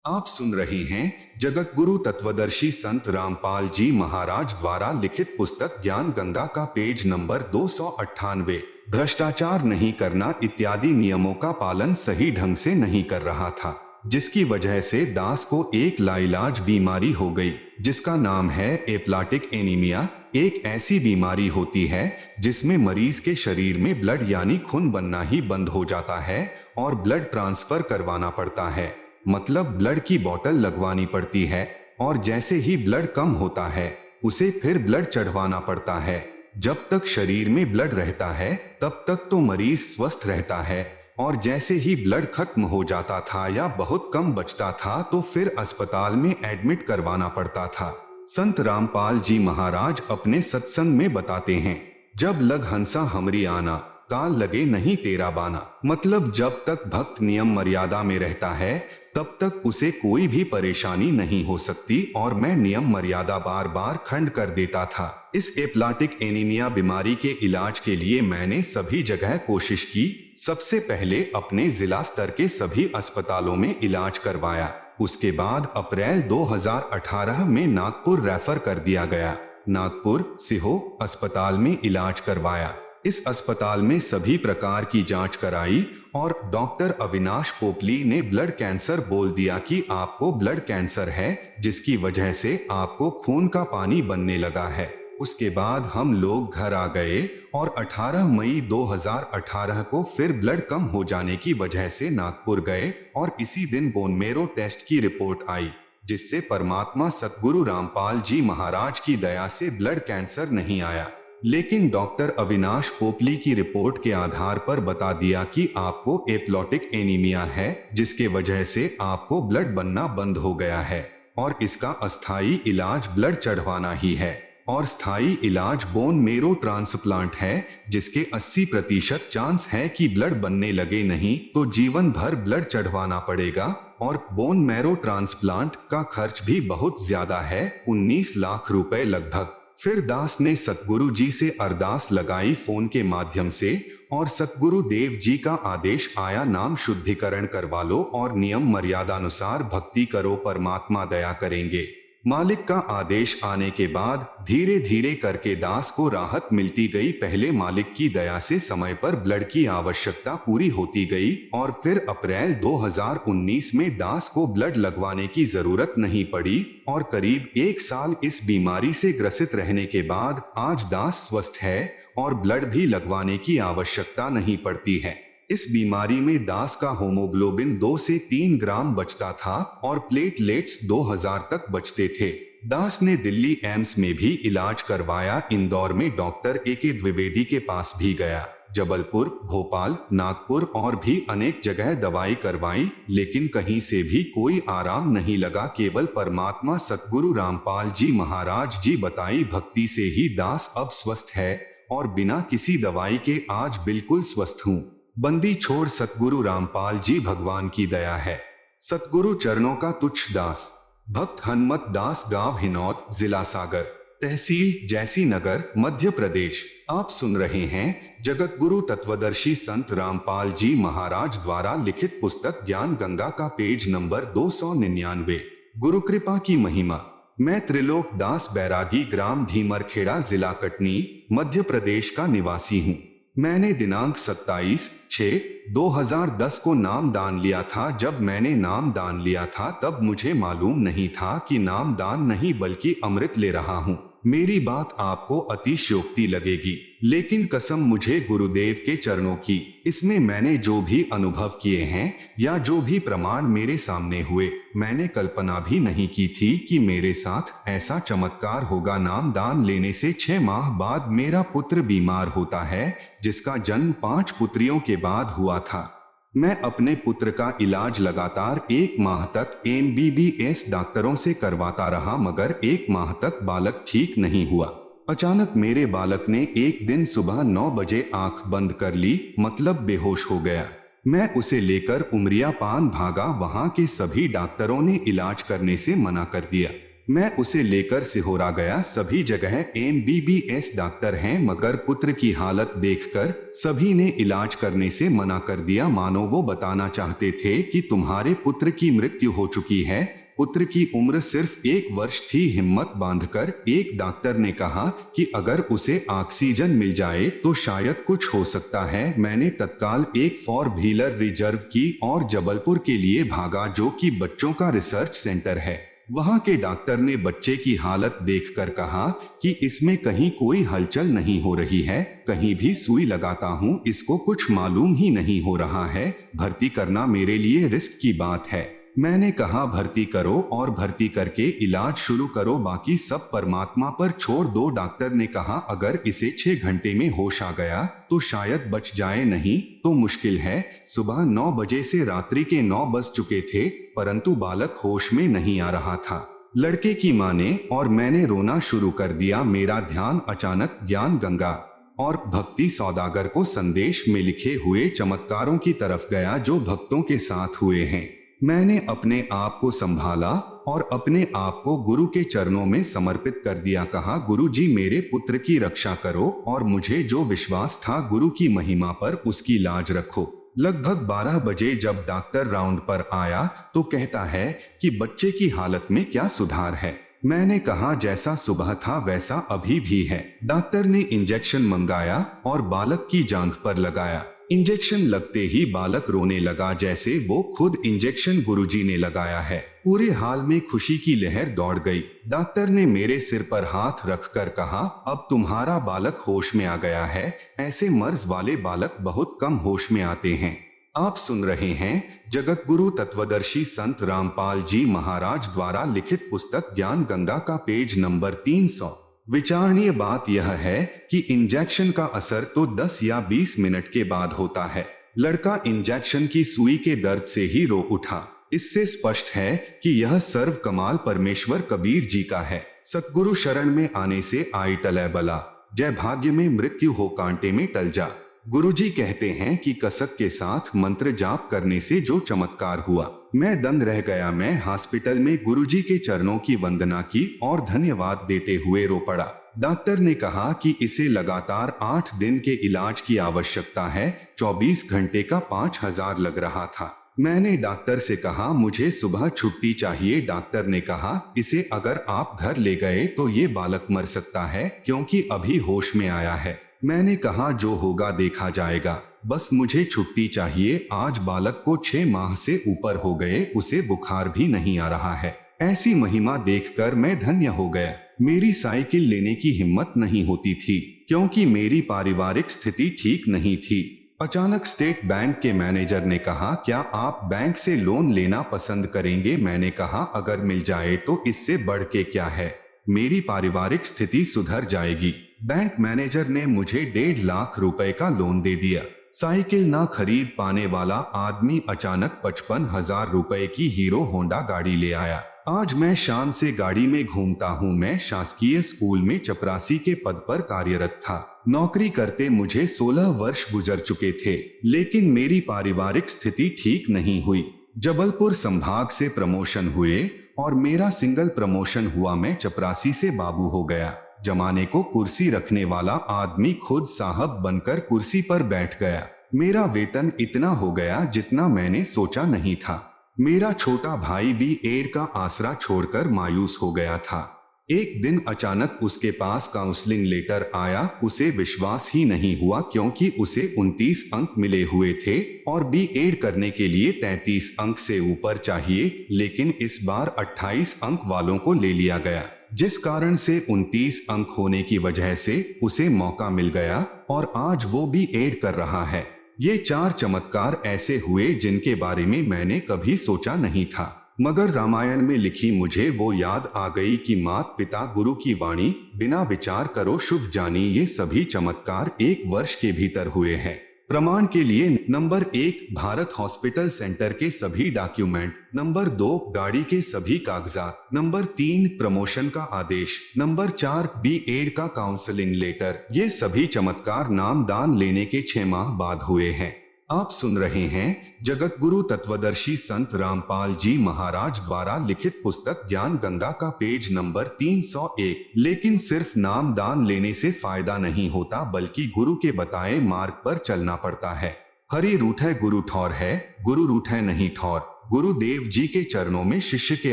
आप सुन रहे हैं जगत गुरु तत्वदर्शी संत रामपाल जी महाराज द्वारा लिखित पुस्तक ज्ञान गंगा का पेज नंबर 298। भ्रष्टाचार नहीं करना इत्यादि नियमों का पालन सही ढंग से नहीं कर रहा था, जिसकी वजह से दास को एक लाइलाज बीमारी हो गई, जिसका नाम है एप्लाटिक एनीमिया। एक ऐसी बीमारी होती है जिसमें मरीज के शरीर में ब्लड यानी खून बनना ही बंद हो जाता है और ब्लड ट्रांसफर करवाना पड़ता है, मतलब ब्लड की बोतल लगवानी पड़ती है, और जैसे ही ब्लड कम होता है उसे फिर ब्लड चढ़वाना पड़ता है। जब तक शरीर में ब्लड रहता है तब तक तो मरीज स्वस्थ रहता है, और जैसे ही ब्लड खत्म हो जाता था या बहुत कम बचता था तो फिर अस्पताल में एडमिट करवाना पड़ता था। संत रामपाल जी महाराज अपने सत्संग में बताते हैं, जब लग हंसा हमरी आना, काल लगे नहीं तेरा बाना। मतलब जब तक भक्त नियम मर्यादा में रहता है तब तक उसे कोई भी परेशानी नहीं हो सकती, और मैं नियम मर्यादा बार बार खंड कर देता था। इस एप्लाटिक एनीमिया बीमारी के इलाज के लिए मैंने सभी जगह कोशिश की। सबसे पहले अपने जिला स्तर के सभी अस्पतालों में इलाज करवाया। उसके बाद अप्रैल 2018 में नागपुर रेफर कर दिया गया। नागपुर सिहो अस्पताल में इलाज करवाया। इस अस्पताल में सभी प्रकार की जांच कराई और डॉक्टर अविनाश पोपली ने ब्लड कैंसर बोल दिया कि आपको ब्लड कैंसर है, जिसकी वजह से आपको खून का पानी बनने लगा है। उसके बाद हम लोग घर आ गए और 18 मई 2018 को फिर ब्लड कम हो जाने की वजह से नागपुर गए, और इसी दिन बोन मेरो टेस्ट की रिपोर्ट आई, जिससे परमात्मा सतगुरु रामपाल जी महाराज की दया से ब्लड कैंसर नहीं आया। लेकिन डॉक्टर अविनाश पोपली की रिपोर्ट के आधार पर बता दिया कि आपको एप्लाटिक एनीमिया है, जिसके वजह से आपको ब्लड बनना बंद हो गया है, और इसका अस्थायी इलाज ब्लड चढ़वाना ही है, और स्थायी इलाज बोन मेरो ट्रांसप्लांट है, जिसके 80% चांस है कि ब्लड बनने लगे, नहीं तो जीवन भर ब्लड चढ़वाना पड़ेगा। और बोन मैरो ट्रांसप्लांट का खर्च भी बहुत ज्यादा है, 19 लाख रुपए लगभग। फिर दास ने सतगुरु जी से अरदास लगाई फोन के माध्यम से, और सतगुरु देव जी का आदेश आया, नाम शुद्धिकरण करवा लो और नियम मर्यादानुसार भक्ति करो, परमात्मा दया करेंगे। मालिक का आदेश आने के बाद धीरे धीरे करके दास को राहत मिलती गई। पहले मालिक की दया से समय पर ब्लड की आवश्यकता पूरी होती गई, और फिर अप्रैल 2019 में दास को ब्लड लगवाने की जरूरत नहीं पड़ी, और करीब 1 साल इस बीमारी से ग्रसित रहने के बाद आज दास स्वस्थ है और ब्लड भी लगवाने की आवश्यकता नहीं पड़ती है। इस बीमारी में दास का होमोग्लोबिन 2 से 3 ग्राम बचता था और प्लेटलेट्स 2000 तक बचते थे। दास ने दिल्ली एम्स में भी इलाज करवाया। इंदौर में डॉक्टर ए.के. द्विवेदी के पास भी गया। जबलपुर, भोपाल, नागपुर और भी अनेक जगह दवाई करवाई, लेकिन कहीं से भी कोई आराम नहीं लगा। केवल परमात्मा सतगुरु रामपाल जी महाराज जी बताई भक्ति से ही दास अब स्वस्थ है, और बिना किसी दवाई के आज बिल्कुल स्वस्थ हूँ। बंदी छोड़ सतगुरु रामपाल जी भगवान की दया है। सतगुरु चरणों का तुच्छ दास। भक्त हनुमत दास, गांव हिनौत, जिला सागर, तहसील जैसी नगर, मध्य प्रदेश। आप सुन रहे हैं जगत गुरु तत्वदर्शी संत रामपाल जी महाराज द्वारा लिखित पुस्तक ज्ञान गंगा का पेज नंबर 299। गुरु कृपा की महिमा। मैं त्रिलोक दास बैरागी, ग्राम धीमरखेड़ा, जिला कटनी, मध्य प्रदेश का निवासी हूँ। मैंने दिनांक 27/6/2010 को नाम दान लिया था। जब मैंने नाम दान लिया था तब मुझे मालूम नहीं था कि नाम दान नहीं बल्कि अमृत ले रहा हूँ। मेरी बात आपको अतिशयोक्ति लगेगी, लेकिन कसम मुझे गुरुदेव के चरणों की। इसमें मैंने जो भी अनुभव किए हैं या जो भी प्रमाण मेरे सामने हुए, मैंने कल्पना भी नहीं की थी कि मेरे साथ ऐसा चमत्कार होगा। नाम दान लेने से 6 माह बाद मेरा पुत्र बीमार होता है, जिसका जन्म 5 पुत्रियों के बाद हुआ था। मैं अपने पुत्र का इलाज लगातार 1 माह तक MBBS डॉक्टरों से करवाता रहा, मगर 1 माह तक बालक ठीक नहीं हुआ। अचानक मेरे बालक ने एक दिन सुबह 9 बजे आंख बंद कर ली, मतलब बेहोश हो गया। मैं उसे लेकर उमरिया पान भागा। वहां के सभी डॉक्टरों ने इलाज करने से मना कर दिया। मैं उसे लेकर सिहोरा गया। सभी जगह MBBS डॉक्टर हैं, मगर पुत्र की हालत देखकर सभी ने इलाज करने से मना कर दिया, मानो वो बताना चाहते थे कि तुम्हारे पुत्र की मृत्यु हो चुकी है। पुत्र की उम्र सिर्फ 1 वर्ष थी। हिम्मत बांधकर एक डॉक्टर ने कहा कि अगर उसे ऑक्सीजन मिल जाए तो शायद कुछ हो सकता है। मैंने तत्काल एक 4 व्हीलर रिजर्व की और जबलपुर के लिए भागा, जो कि बच्चों का रिसर्च सेंटर है। वहां के डॉक्टर ने बच्चे की हालत देखकर कहा कि इसमें कहीं कोई हलचल नहीं हो रही है, कहीं भी सुई लगाता हूं इसको कुछ मालूम ही नहीं हो रहा है, भर्ती करना मेरे लिए रिस्क की बात है। मैंने कहा भर्ती करो और भर्ती करके इलाज शुरू करो, बाकी सब परमात्मा पर छोड़ दो। डॉक्टर ने कहा अगर इसे 6 घंटे में होश आ गया तो शायद बच जाए, नहीं तो मुश्किल है। सुबह 9 बजे से रात्रि के 9 बज चुके थे, परंतु बालक होश में नहीं आ रहा था। लड़के की मां ने और मैंने रोना शुरू कर दिया। मेरा ध्यान अचानक ज्ञान गंगा और भक्ति सौदागर को संदेश में लिखे हुए चमत्कारों की तरफ गया जो भक्तों के साथ हुए हैं। मैंने अपने आप को संभाला और अपने आप को गुरु के चरणों में समर्पित कर दिया। कहा गुरु जी मेरे पुत्र की रक्षा करो और मुझे जो विश्वास था गुरु की महिमा पर उसकी लाज रखो। लगभग 12 बजे जब डॉक्टर राउंड पर आया तो कहता है कि बच्चे की हालत में क्या सुधार है। मैंने कहा जैसा सुबह था वैसा अभी भी है। डॉक्टर ने इंजेक्शन मंगाया और बालक की जांघ पर लगाया। इंजेक्शन लगते ही बालक रोने लगा जैसे वो खुद इंजेक्शन गुरुजी ने लगाया है। पूरे हाल में खुशी की लहर दौड़ गई। डॉक्टर ने मेरे सिर पर हाथ रखकर कहा अब तुम्हारा बालक होश में आ गया है। ऐसे मर्ज वाले बालक बहुत कम होश में आते हैं। आप सुन रहे हैं जगत गुरु तत्वदर्शी संत रामपाल जी महाराज द्वारा लिखित पुस्तक ज्ञान गंगा का पेज नंबर 300। विचारणीय बात यह है कि इंजेक्शन का असर तो 10 या 20 मिनट के बाद होता है। लड़का इंजेक्शन की सुई के दर्द से ही रो उठा। इससे स्पष्ट है कि यह सर्व कमाल परमेश्वर कबीर जी का है। सतगुरु शरण में आने से आई टलै बला, जय भाग्य में मृत्यु हो कांटे में टल जा। गुरुजी कहते हैं कि कसक के साथ मंत्र जाप करने से जो चमत्कार हुआ, मैं दंग रह गया। मैं हॉस्पिटल में गुरुजी के चरणों की वंदना की और धन्यवाद देते हुए रो पड़ा। डॉक्टर ने कहा कि इसे लगातार 8 दिन के इलाज की आवश्यकता है। 24 घंटे का 5000 लग रहा था। मैंने डॉक्टर से कहा मुझे सुबह छुट्टी चाहिए। डॉक्टर ने कहा इसे अगर आप घर ले गए तो ये बालक मर सकता है क्योंकि अभी होश में आया है। मैंने कहा जो होगा देखा जाएगा, बस मुझे छुट्टी चाहिए। आज बालक को 6 माह से ऊपर हो गए, उसे बुखार भी नहीं आ रहा है। ऐसी महिमा देखकर मैं धन्य हो गया। मेरी साइकिल लेने की हिम्मत नहीं होती थी क्योंकि मेरी पारिवारिक स्थिति ठीक नहीं थी। अचानक स्टेट बैंक के मैनेजर ने कहा क्या आप बैंक से लोन लेना पसंद करेंगे। मैंने कहा अगर मिल जाए तो इससे बढ़ के क्या है, मेरी पारिवारिक स्थिति सुधर जाएगी। बैंक मैनेजर ने मुझे 1.5 लाख रुपए का लोन दे दिया। साइकिल ना खरीद पाने वाला आदमी अचानक 55,000 रुपए की हीरो होंडा गाड़ी ले आया। आज मैं शान से गाड़ी में घूमता हूँ। मैं शासकीय स्कूल में चपरासी के पद पर कार्यरत था। नौकरी करते मुझे 16 वर्ष गुजर चुके थे, लेकिन मेरी पारिवारिक स्थिति ठीक नहीं हुई। जबलपुर संभाग से प्रमोशन हुए और मेरा सिंगल प्रमोशन हुआ। मैं चपरासी से बाबू हो गया। जमाने को कुर्सी रखने वाला आदमी खुद साहब बनकर कुर्सी पर बैठ गया। मेरा वेतन इतना हो गया जितना मैंने सोचा नहीं था। मेरा छोटा भाई भी एड का आसरा छोड़कर मायूस हो गया था। एक दिन अचानक उसके पास काउंसलिंग लेटर आया। उसे विश्वास ही नहीं हुआ क्योंकि उसे 29 अंक मिले हुए थे और बीएड करने के लिए 33 अंक से ऊपर चाहिए, लेकिन इस बार 28 अंक वालों को ले लिया गया, जिस कारण से 29 अंक होने की वजह से उसे मौका मिल गया और आज वो बीएड कर रहा है। ये 4 चमत्कार ऐसे हुए जिनके बारे में मैंने कभी सोचा नहीं था, मगर रामायण में लिखी मुझे वो याद आ गई कि मात पिता गुरु की वाणी, बिना विचार करो शुभ जानी। ये सभी चमत्कार 1 वर्ष के भीतर हुए हैं। प्रमाण के लिए नंबर 1 भारत हॉस्पिटल सेंटर के सभी डॉक्यूमेंट, नंबर 2 गाड़ी के सभी कागजात, नंबर 3 प्रमोशन का आदेश, नंबर 4 बीएड का काउंसलिंग लेटर। ये सभी चमत्कार नाम दान लेने के 6 माह बाद हुए हैं। आप सुन रहे हैं जगत गुरु तत्वदर्शी संत रामपाल जी महाराज द्वारा लिखित पुस्तक ज्ञान गंगा का पेज नंबर 301। लेकिन सिर्फ नाम दान लेने से फायदा नहीं होता, बल्कि गुरु के बताए मार्ग पर चलना पड़ता है। हरि रूठै गुरु ठौर है, गुरु रूठै नहीं ठौर। गुरुदेव जी के चरणों में शिष्य के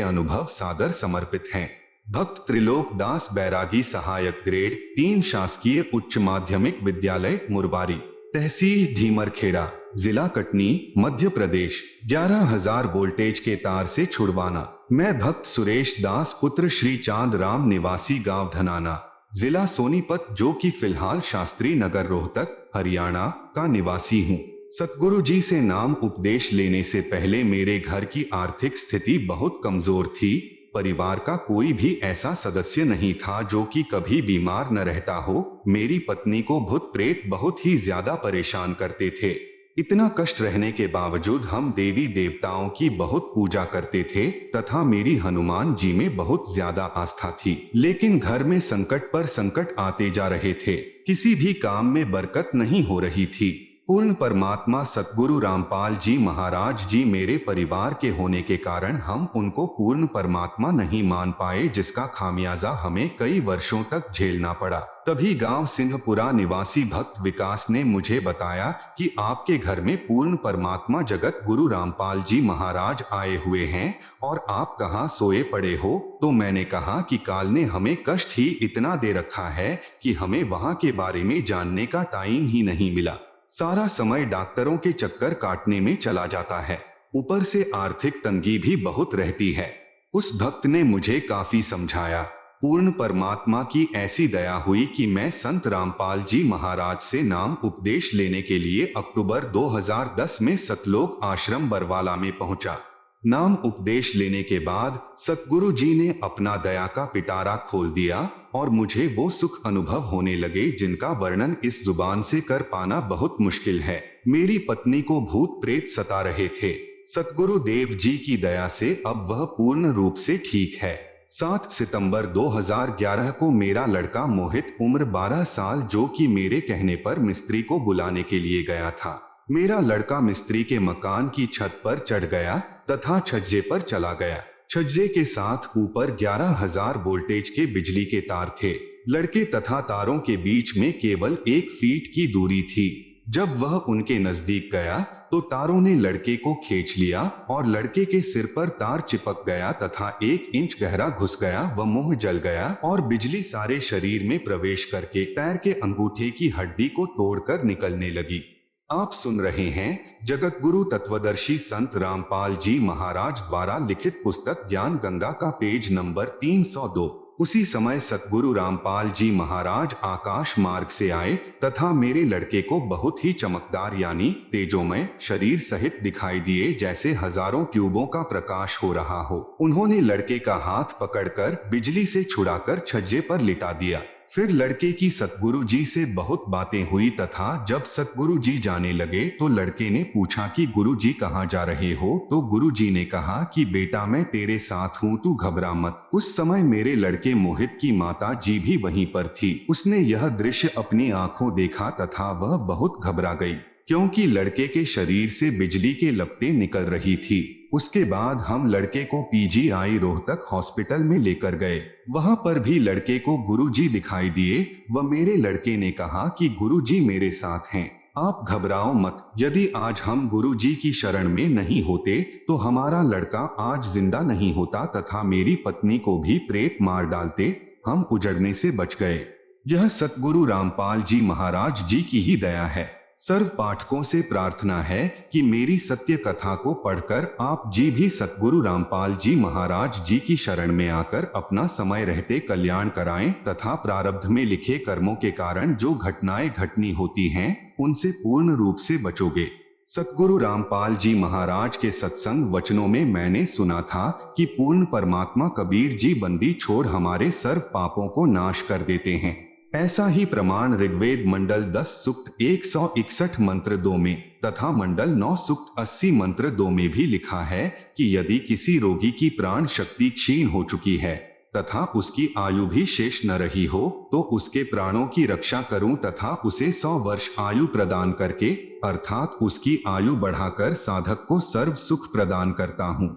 अनुभव सादर समर्पित हैं। भक्त त्रिलोक दास बैरागी, सहायक ग्रेड 3, शासकीय उच्च माध्यमिक विद्यालय मुरबारी, तहसील ढीमरखेड़ा, जिला कटनी, मध्य प्रदेश। 11,000 वोल्टेज के तार से छुड़वाना। मैं भक्त सुरेश दास पुत्र श्री चांद राम, निवासी गांव धनाना, जिला सोनीपत, जो कि फिलहाल शास्त्री नगर रोहतक हरियाणा का निवासी हूँ। सतगुरु जी से नाम उपदेश लेने से पहले मेरे घर की आर्थिक स्थिति बहुत कमजोर थी। परिवार का कोई भी ऐसा सदस्य नहीं था जो कि कभी बीमार न रहता हो। मेरी पत्नी को भूत प्रेत बहुत ही ज्यादा परेशान करते थे। इतना कष्ट रहने के बावजूद हम देवी देवताओं की बहुत पूजा करते थे तथा मेरी हनुमान जी में बहुत ज्यादा आस्था थी। लेकिन घर में संकट पर संकट आते जा रहे थे, किसी भी काम में बरकत नहीं हो रही थी। पूर्ण परमात्मा सतगुरु रामपाल जी महाराज जी मेरे परिवार के होने के कारण हम उनको पूर्ण परमात्मा नहीं मान पाए, जिसका खामियाजा हमें कई वर्षों तक झेलना पड़ा। तभी गांव सिंहपुरा निवासी भक्त विकास ने मुझे बताया कि आपके घर में पूर्ण परमात्मा जगत गुरु रामपाल जी महाराज आए हुए हैं और आप कहाँ सोए पड़े हो। तो मैंने कहा कि काल ने हमें कष्ट ही इतना दे रखा है कि हमें वहां के बारे में जानने का टाइम ही नहीं मिला। सारा समय डॉक्टरों के चक्कर काटने में चला जाता है, ऊपर से आर्थिक तंगी भी बहुत रहती है। उस भक्त ने मुझे काफी समझाया। पूर्ण परमात्मा की ऐसी दया हुई कि मैं संत रामपाल जी महाराज से नाम उपदेश लेने के लिए अक्टूबर 2010 में सतलोक आश्रम बरवाला में पहुंचा। नाम उपदेश लेने के बाद सतगुरु जी ने अपना दया का पिटारा खोल दिया और मुझे वो सुख अनुभव होने लगे जिनका वर्णन इस जुबान से कर पाना बहुत मुश्किल है। मेरी पत्नी को भूत प्रेत सता रहे थे। सतगुरु देव जी की दया से अब वह पूर्ण रूप से ठीक है। 7 सितंबर 2011 को मेरा लड़का मोहित, उम्र 12 साल, जो कि मेरे कहने पर मिस्त्री को बुलाने के लिए गया था। मेरा लड़का मिस्त्री के मकान की छत पर चढ़ गया तथा छज्जे पर चला गया। छज्जे के साथ ऊपर 11,000 वोल्टेज के बिजली के तार थे। लड़के तथा तारों के बीच में केवल 1 फीट की दूरी थी। जब वह उनके नजदीक गया तो तारों ने लड़के को खींच लिया और लड़के के सिर पर तार चिपक गया तथा 1 इंच गहरा घुस गया। वह मुंह जल गया और बिजली सारे शरीर में प्रवेश करके पैर के अंगूठे की हड्डी को तोड़कर निकलने लगी। आप सुन रहे हैं जगत गुरु तत्वदर्शी संत रामपाल जी महाराज द्वारा लिखित पुस्तक ज्ञान गंगा का पेज नंबर 302। उसी समय सतगुरु रामपाल जी महाराज आकाश मार्ग से आए तथा मेरे लड़के को बहुत ही चमकदार यानी तेजोमय शरीर सहित दिखाई दिए, जैसे हजारों ट्यूबों का प्रकाश हो रहा हो। उन्होंने लड़के का हाथ पकड़कर बिजली से छुड़ाकर छज्जे पर लिटा दिया। फिर लड़के की सतगुरु जी से बहुत बातें हुई तथा जब सतगुरु जी जाने लगे तो लड़के ने पूछा कि गुरु जी कहाँ जा रहे हो। तो गुरु जी ने कहा कि बेटा मैं तेरे साथ हूँ, तू घबरा मत। उस समय मेरे लड़के मोहित की माता जी भी वहीं पर थी। उसने यह दृश्य अपनी आंखों देखा तथा वह बहुत घबरा गई, क्योंकि लड़के के शरीर से बिजली के लपटें निकल रही थी। उसके बाद हम लड़के को पीजीआई रोहतक हॉस्पिटल में लेकर गए। वहां पर भी लड़के को गुरुजी दिखाई दिए। वह मेरे लड़के ने कहा कि गुरुजी मेरे साथ हैं, आप घबराओ मत। यदि आज हम गुरुजी की शरण में नहीं होते तो हमारा लड़का आज जिंदा नहीं होता तथा मेरी पत्नी को भी प्रेत मार डालते। हम उजड़ने से बच गए। यह सतगुरु रामपाल जी महाराज जी की ही दया है। सर्व पाठकों से प्रार्थना है कि मेरी सत्य कथा को पढ़कर आप जी भी सतगुरु रामपाल जी महाराज जी की शरण में आकर अपना समय रहते कल्याण कराएं तथा प्रारब्ध में लिखे कर्मों के कारण जो घटनाएं घटनी होती हैं उनसे पूर्ण रूप से बचोगे। सतगुरु रामपाल जी महाराज के सत्संग वचनों में मैंने सुना था कि पूर्ण परमात्मा कबीर जी बंदी छोड़ हमारे सर्व पापों को नाश कर देते हैं। ऐसा ही प्रमाण ऋग्वेद मंडल 10 सूक्त 161 मंत्र 2 में तथा मंडल 9 सूक्त 80 मंत्र 2 में भी लिखा है कि यदि किसी रोगी की प्राण शक्ति क्षीण हो चुकी है तथा उसकी आयु भी शेष न रही हो तो उसके प्राणों की रक्षा करूं तथा उसे 100 वर्ष आयु प्रदान करके अर्थात उसकी आयु बढ़ाकर साधक को सर्व सुख प्रदान करता हूं।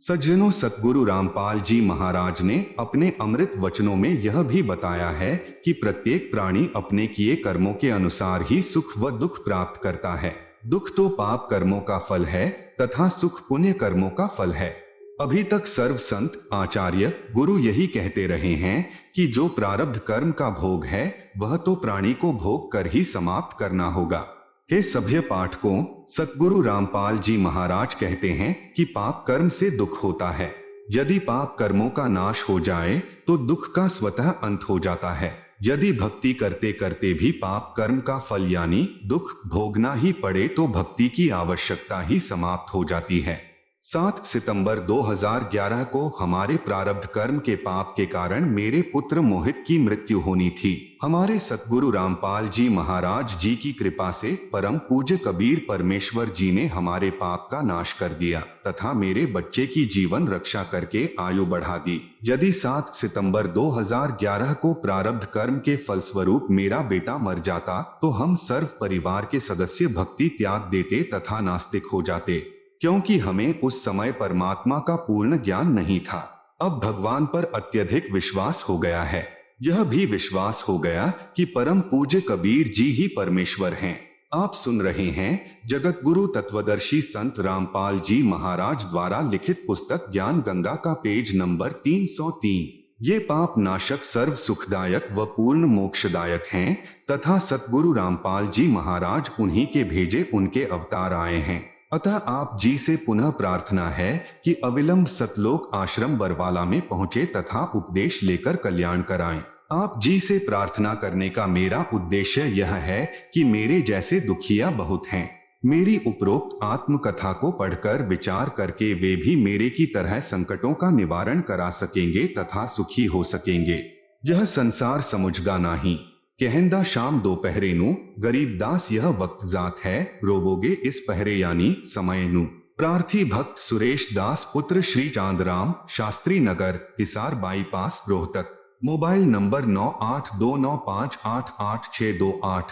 सज्जनों, सतगुरु रामपाल जी महाराज ने अपने अमृत वचनों में यह भी बताया है कि प्रत्येक प्राणी अपने किए कर्मों के अनुसार ही सुख व दुख प्राप्त करता है। दुख तो पाप कर्मों का फल है तथा सुख पुण्य कर्मों का फल है। अभी तक सर्व संत, आचार्य, गुरु यही कहते रहे हैं कि जो प्रारब्ध कर्म का भोग है वह तो प्राणी को भोग कर ही समाप्त करना होगा। हे सभ्य पाठकों, सतगुरु रामपाल जी महाराज कहते हैं कि पाप कर्म से दुख होता है। यदि पाप कर्मों का नाश हो जाए तो दुख का स्वतः अंत हो जाता है। यदि भक्ति करते करते भी पाप कर्म का फल यानी दुख भोगना ही पड़े तो भक्ति की आवश्यकता ही समाप्त हो जाती है। 7 सितंबर 2011 को हमारे प्रारब्ध कर्म के पाप के कारण मेरे पुत्र मोहित की मृत्यु होनी थी। हमारे सतगुरु रामपाल जी महाराज जी की कृपा से परम पूज्य कबीर परमेश्वर जी ने हमारे पाप का नाश कर दिया तथा मेरे बच्चे की जीवन रक्षा करके आयु बढ़ा दी। यदि 7 सितंबर 2011 को प्रारब्ध कर्म के फलस्वरूप मेरा बेटा मर जाता तो हम सर्व परिवार के सदस्य भक्ति त्याग देते तथा नास्तिक हो जाते, क्योंकि हमें उस समय परमात्मा का पूर्ण ज्ञान नहीं था। अब भगवान पर अत्यधिक विश्वास हो गया है। यह भी विश्वास हो गया कि परम पूज्य कबीर जी ही परमेश्वर हैं। आप सुन रहे हैं जगत गुरु तत्वदर्शी संत रामपाल जी महाराज द्वारा लिखित पुस्तक ज्ञान गंगा का पेज नंबर 303। ये पाप नाशक, सर्व सुखदायक व पूर्ण मोक्षदायक हैं तथा सतगुरु रामपाल जी महाराज उन्हीं के भेजे उनके अवतार आए हैं। अतः आप जी से पुनः प्रार्थना है कि अविलंब सतलोक आश्रम बरवाला में पहुंचे तथा उपदेश लेकर कल्याण कराएं। आप जी से प्रार्थना करने का मेरा उद्देश्य यह है कि मेरे जैसे दुखिया बहुत हैं। मेरी उपरोक्त आत्मकथा को पढ़कर विचार करके वे भी मेरे की तरह संकटों का निवारण करा सकेंगे तथा सुखी हो सकेंगे। यह संसार समुझदा नाही, कहंदा शाम दोपहरे नू, गरीब दास यह वक्त जात है, रोवोगे इस पहरे यानी समय नू। प्रार्थी भक्त सुरेश दास पुत्र Shri Chandram, Shastri Nagar, Hisar bypass, Rohtak. Mobile number 9829588628।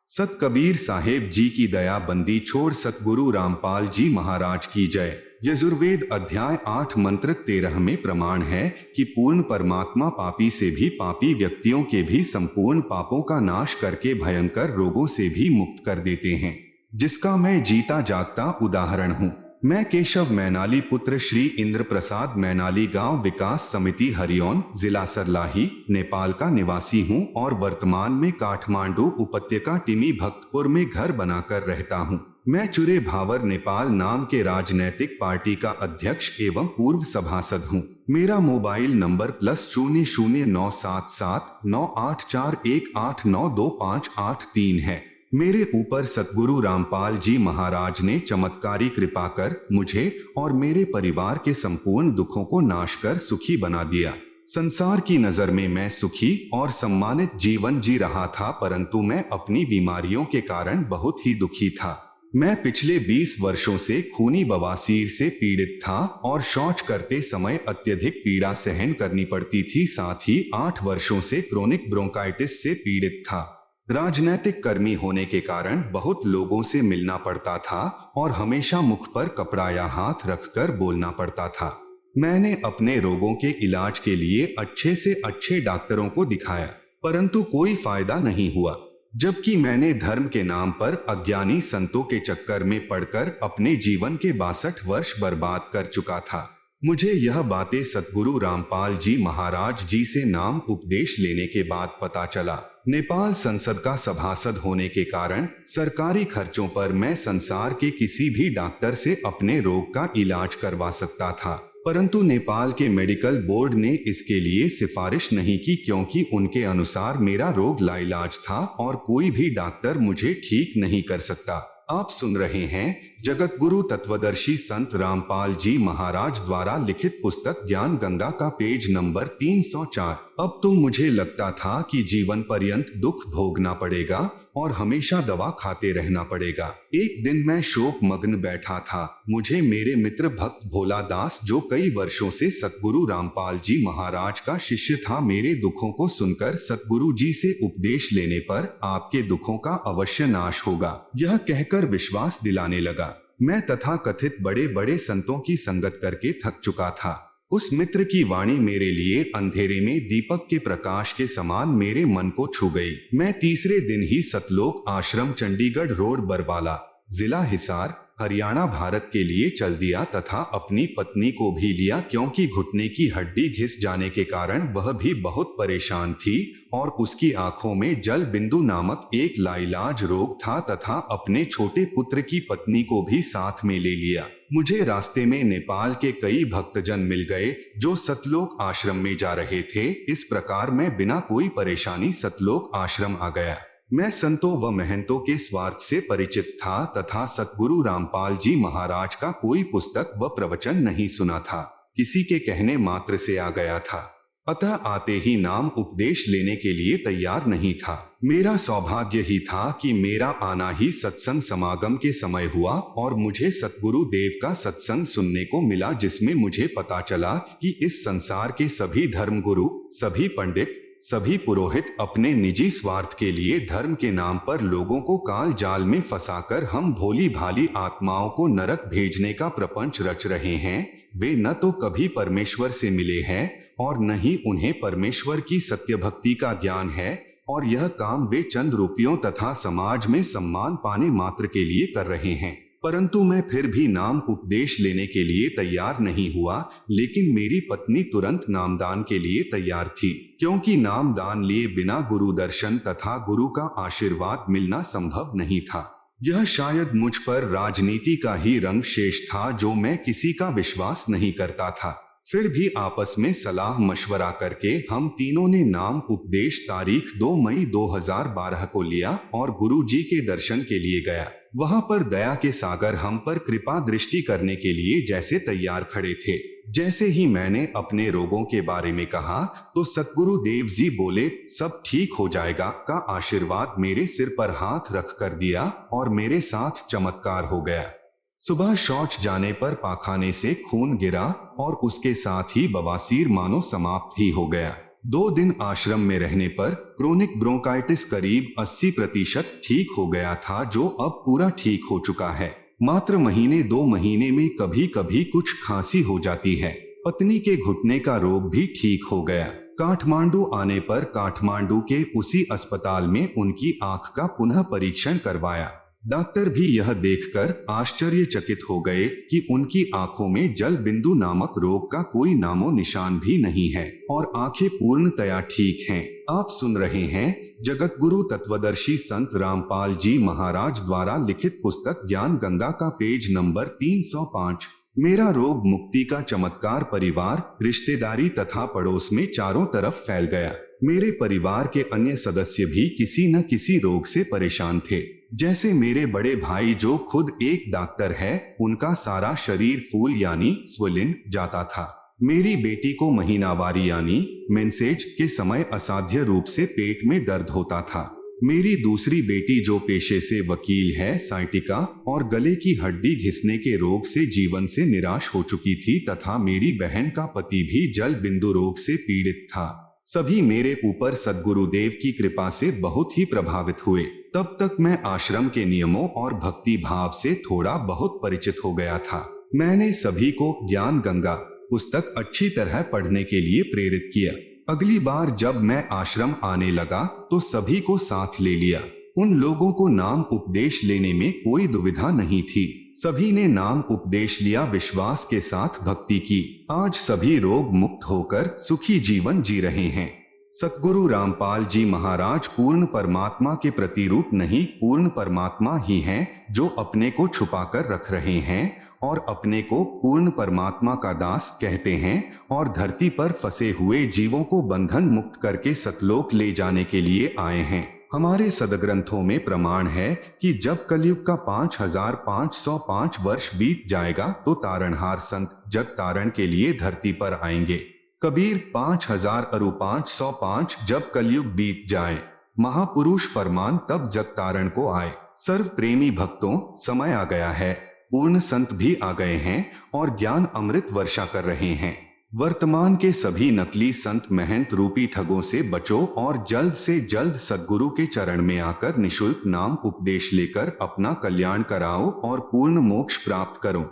सत कबीर साहेब जी की दया बंदी छोड़ सतगुरु रामपाल जी महाराज की जय। यजुर्वेद अध्याय 8 मंत्र 13 में प्रमाण है कि पूर्ण परमात्मा पापी से भी पापी व्यक्तियों के भी संपूर्ण पापों का नाश करके भयंकर रोगों से भी मुक्त कर देते हैं, जिसका मैं जीता जागता उदाहरण हूँ। मैं केशव मैनाली पुत्र श्री इंद्र प्रसाद मैनाली गांव विकास समिति हरिओन, जिला सरलाही, नेपाल का निवासी हूं और वर्तमान में काठमांडू उपत्यका टिमी भक्तपुर में घर बनाकर रहता हूं। मैं चुरे भावर नेपाल नाम के राजनैतिक पार्टी का अध्यक्ष एवं पूर्व सभासद हूं। मेरा मोबाइल नंबर +0097779841892583 है। मेरे ऊपर सतगुरु रामपाल जी महाराज ने चमत्कारी कृपा कर मुझे और मेरे परिवार के संपूर्ण दुखों को नाश कर सुखी बना दिया। संसार की नजर में मैं सुखी और सम्मानित जीवन जी रहा था, परंतु मैं अपनी बीमारियों के कारण बहुत ही दुखी था। मैं पिछले 20 वर्षों से खूनी बवासीर से पीड़ित था और शौच करते समय अत्यधिक पीड़ा सहन करनी पड़ती थी। साथ ही 8 वर्षों से क्रोनिक ब्रोंकाइटिस से पीड़ित था। राजनैतिक कर्मी होने के कारण बहुत लोगों से मिलना पड़ता था और हमेशा मुख पर कपड़ा या हाथ रखकर बोलना पड़ता था। मैंने अपने रोगों के इलाज के लिए अच्छे से अच्छे डॉक्टरों को दिखाया, परंतु कोई फायदा नहीं हुआ। जबकि मैंने धर्म के नाम पर अज्ञानी संतों के चक्कर में पड़कर अपने जीवन के 62 वर्ष बर्बाद कर चुका था। मुझे यह बातें सतगुरु रामपाल जी महाराज जी से नाम उपदेश लेने के बाद पता चला। नेपाल संसद का सभासद होने के कारण सरकारी खर्चों पर मैं संसार के किसी भी डॉक्टर से अपने रोग का इलाज करवा सकता था, परंतु नेपाल के मेडिकल बोर्ड ने इसके लिए सिफारिश नहीं की, क्योंकि उनके अनुसार मेरा रोग लाइलाज था और कोई भी डॉक्टर मुझे ठीक नहीं कर सकता। आप सुन रहे हैं जगत गुरु तत्वदर्शी संत रामपाल जी महाराज द्वारा लिखित पुस्तक ज्ञान गंगा का पेज नंबर 304। अब तो मुझे लगता था कि जीवन पर्यंत दुख भोगना पड़ेगा, और हमेशा दवा खाते रहना पड़ेगा। एक दिन मैं शोक मग्न बैठा था। मुझे मेरे मित्र भक्त भोला दास, जो कई वर्षों से सतगुरु रामपाल जी महाराज का शिष्य था, मेरे दुखों को सुनकर सतगुरु जी से उपदेश लेने पर आपके दुखों का अवश्य नाश होगा, यह कहकर विश्वास दिलाने लगा। मैं तथा कथित बड़े बड़े संतों की संगत करके थक चुका था। उस मित्र की वाणी मेरे लिए अंधेरे में दीपक के प्रकाश के समान मेरे मन को छू गई। मैं तीसरे दिन ही सतलोक आश्रम, चंडीगढ़ रोड, बरवाला, जिला हिसार, हरियाणा, भारत के लिए चल दिया तथा अपनी पत्नी को भी लिया, क्योंकि घुटने की हड्डी घिस जाने के कारण वह भी बहुत परेशान थी और उसकी आंखों में जल बिंदु नामक एक लाइलाज रोग था, तथा अपने छोटे पुत्र की पत्नी को भी साथ में ले लिया। मुझे रास्ते में नेपाल के कई भक्तजन मिल गए जो सतलोक आश्रम में जा रहे थे। इस प्रकार मैं बिना कोई परेशानी सतलोक आश्रम आ गया। मैं संतों व महंतों के स्वार्थ से परिचित था तथा सतगुरु रामपाल जी महाराज का कोई पुस्तक व प्रवचन नहीं सुना था। किसी के कहने मात्र से आ गया था, अतः आते ही नाम उपदेश लेने के लिए तैयार नहीं था। मेरा सौभाग्य ही था कि मेरा आना ही सत्संग समागम के समय हुआ और मुझे सतगुरु देव का सत्संग सुनने को मिला, जिसमें मुझे पता चला कि इस संसार के सभी धर्मगुरु, सभी पंडित, सभी पुरोहित अपने निजी स्वार्थ के लिए धर्म के नाम पर लोगों को काल जाल में फंसाकर हम भोली भाली आत्माओं को नरक भेजने का प्रपंच रच रहे हैं। वे न तो कभी परमेश्वर से मिले हैं और न ही उन्हें परमेश्वर की सत्य भक्ति का ज्ञान है, और यह काम वे चंद रुपयों तथा समाज में सम्मान पाने मात्र के लिए कर रहे हैं। परंतु मैं फिर भी नाम उपदेश लेने के लिए तैयार नहीं हुआ, लेकिन मेरी पत्नी तुरंत नामदान के लिए तैयार थी, क्योंकि नामदान लिए बिना गुरु दर्शन तथा गुरु का आशीर्वाद मिलना संभव नहीं था। यह शायद मुझ पर राजनीति का ही रंग शेष था, जो मैं किसी का विश्वास नहीं करता था। फिर भी आपस में सलाह मशवरा करके हम तीनों ने नाम उपदेश तारीख 2 मई 2012 को लिया और गुरु जी के दर्शन के लिए गया। वहां पर दया के सागर हम पर कृपा दृष्टि करने के लिए जैसे तैयार खड़े थे। जैसे ही मैंने अपने रोगों के बारे में कहा तो सतगुरु देव जी बोले, सब ठीक हो जाएगा का आशीर्वाद मेरे सिर पर हाथ रख कर दिया और मेरे साथ चमत्कार हो गया। सुबह शौच जाने पर पाखाने से खून गिरा और उसके साथ ही बवासीर मानो समाप्त ही हो गया। 2 दिन आश्रम में रहने पर क्रोनिक ब्रोंकाइटिस करीब 80% ठीक हो गया था, जो अब पूरा ठीक हो चुका है। मात्र महीने 2 महीने में कभी कभी कुछ खांसी हो जाती है। पत्नी के घुटने का रोग भी ठीक हो गया। काठमांडू आने पर काठमांडू के उसी अस्पताल में उनकी आंख का पुनः परीक्षण करवाया। डॉक्टर भी यह देखकर आश्चर्यचकित हो गए कि उनकी आंखों में जल बिंदु नामक रोग का कोई नामो निशान भी नहीं है और आंखें पूर्णतया ठीक हैं। आप सुन रहे हैं जगत गुरु तत्वदर्शी संत रामपाल जी महाराज द्वारा लिखित पुस्तक ज्ञान गंगा का पेज नंबर 305। मेरा रोग मुक्ति का चमत्कार परिवार, रिश्तेदारी तथा पड़ोस में चारों तरफ फैल गया। मेरे परिवार के अन्य सदस्य भी किसी न किसी रोग से परेशान थे। जैसे मेरे बड़े भाई जो खुद एक डॉक्टर है, उनका सारा शरीर फूल यानी स्वेलिन जाता था। मेरी बेटी को महीनावारी यानी मेंसेज के समय असाध्य रूप से पेट में दर्द होता था। मेरी दूसरी बेटी जो पेशे से वकील है, साइटिका और गले की हड्डी घिसने के रोग से जीवन से निराश हो चुकी थी, तथा मेरी बहन का पति भी जल बिंदु रोग से पीड़ित था। सभी मेरे ऊपर सद्गुरुदेव की कृपा से बहुत ही प्रभावित हुए। तब तक मैं आश्रम के नियमों और भक्ति भाव से थोड़ा बहुत परिचित हो गया था। मैंने सभी को ज्ञान गंगा पुस्तक अच्छी तरह पढ़ने के लिए प्रेरित किया। अगली बार जब मैं आश्रम आने लगा तो सभी को साथ ले लिया। उन लोगों को नाम उपदेश लेने में कोई दुविधा नहीं थी। सभी ने नाम उपदेश लिया, विश्वास के साथ भक्ति की। आज सभी रोग मुक्त होकर सुखी जीवन जी रहे हैं। सतगुरु रामपाल जी महाराज पूर्ण परमात्मा के प्रतिरूप नहीं, पूर्ण परमात्मा ही हैं, जो अपने को छुपाकर रख रहे हैं और अपने को पूर्ण परमात्मा का दास कहते हैं और धरती पर फंसे हुए जीवों को बंधन मुक्त करके सतलोक ले जाने के लिए आए हैं। हमारे सदग्रंथों में प्रमाण है कि जब कलयुग का 5505 वर्ष बीत जाएगा तो तारणहार संत जग तारण के लिए धरती पर आएंगे। कबीर 5005 जब कलयुग बीत जाए। महापुरुष फरमान तब जग तारण को आए। सर्व प्रेमी भक्तों, समय आ गया है। पूर्ण संत भी आ गए हैं और ज्ञान अमृत वर्षा कर रहे हैं। वर्तमान के सभी नकली संत महंत रूपी ठगों से बचो और जल्द से जल्द सद्गुरु के चरण में आकर निशुल्क नाम उपदेश लेकर अपना कल्याण कराओ और पूर्ण मोक्ष प्राप्त करो।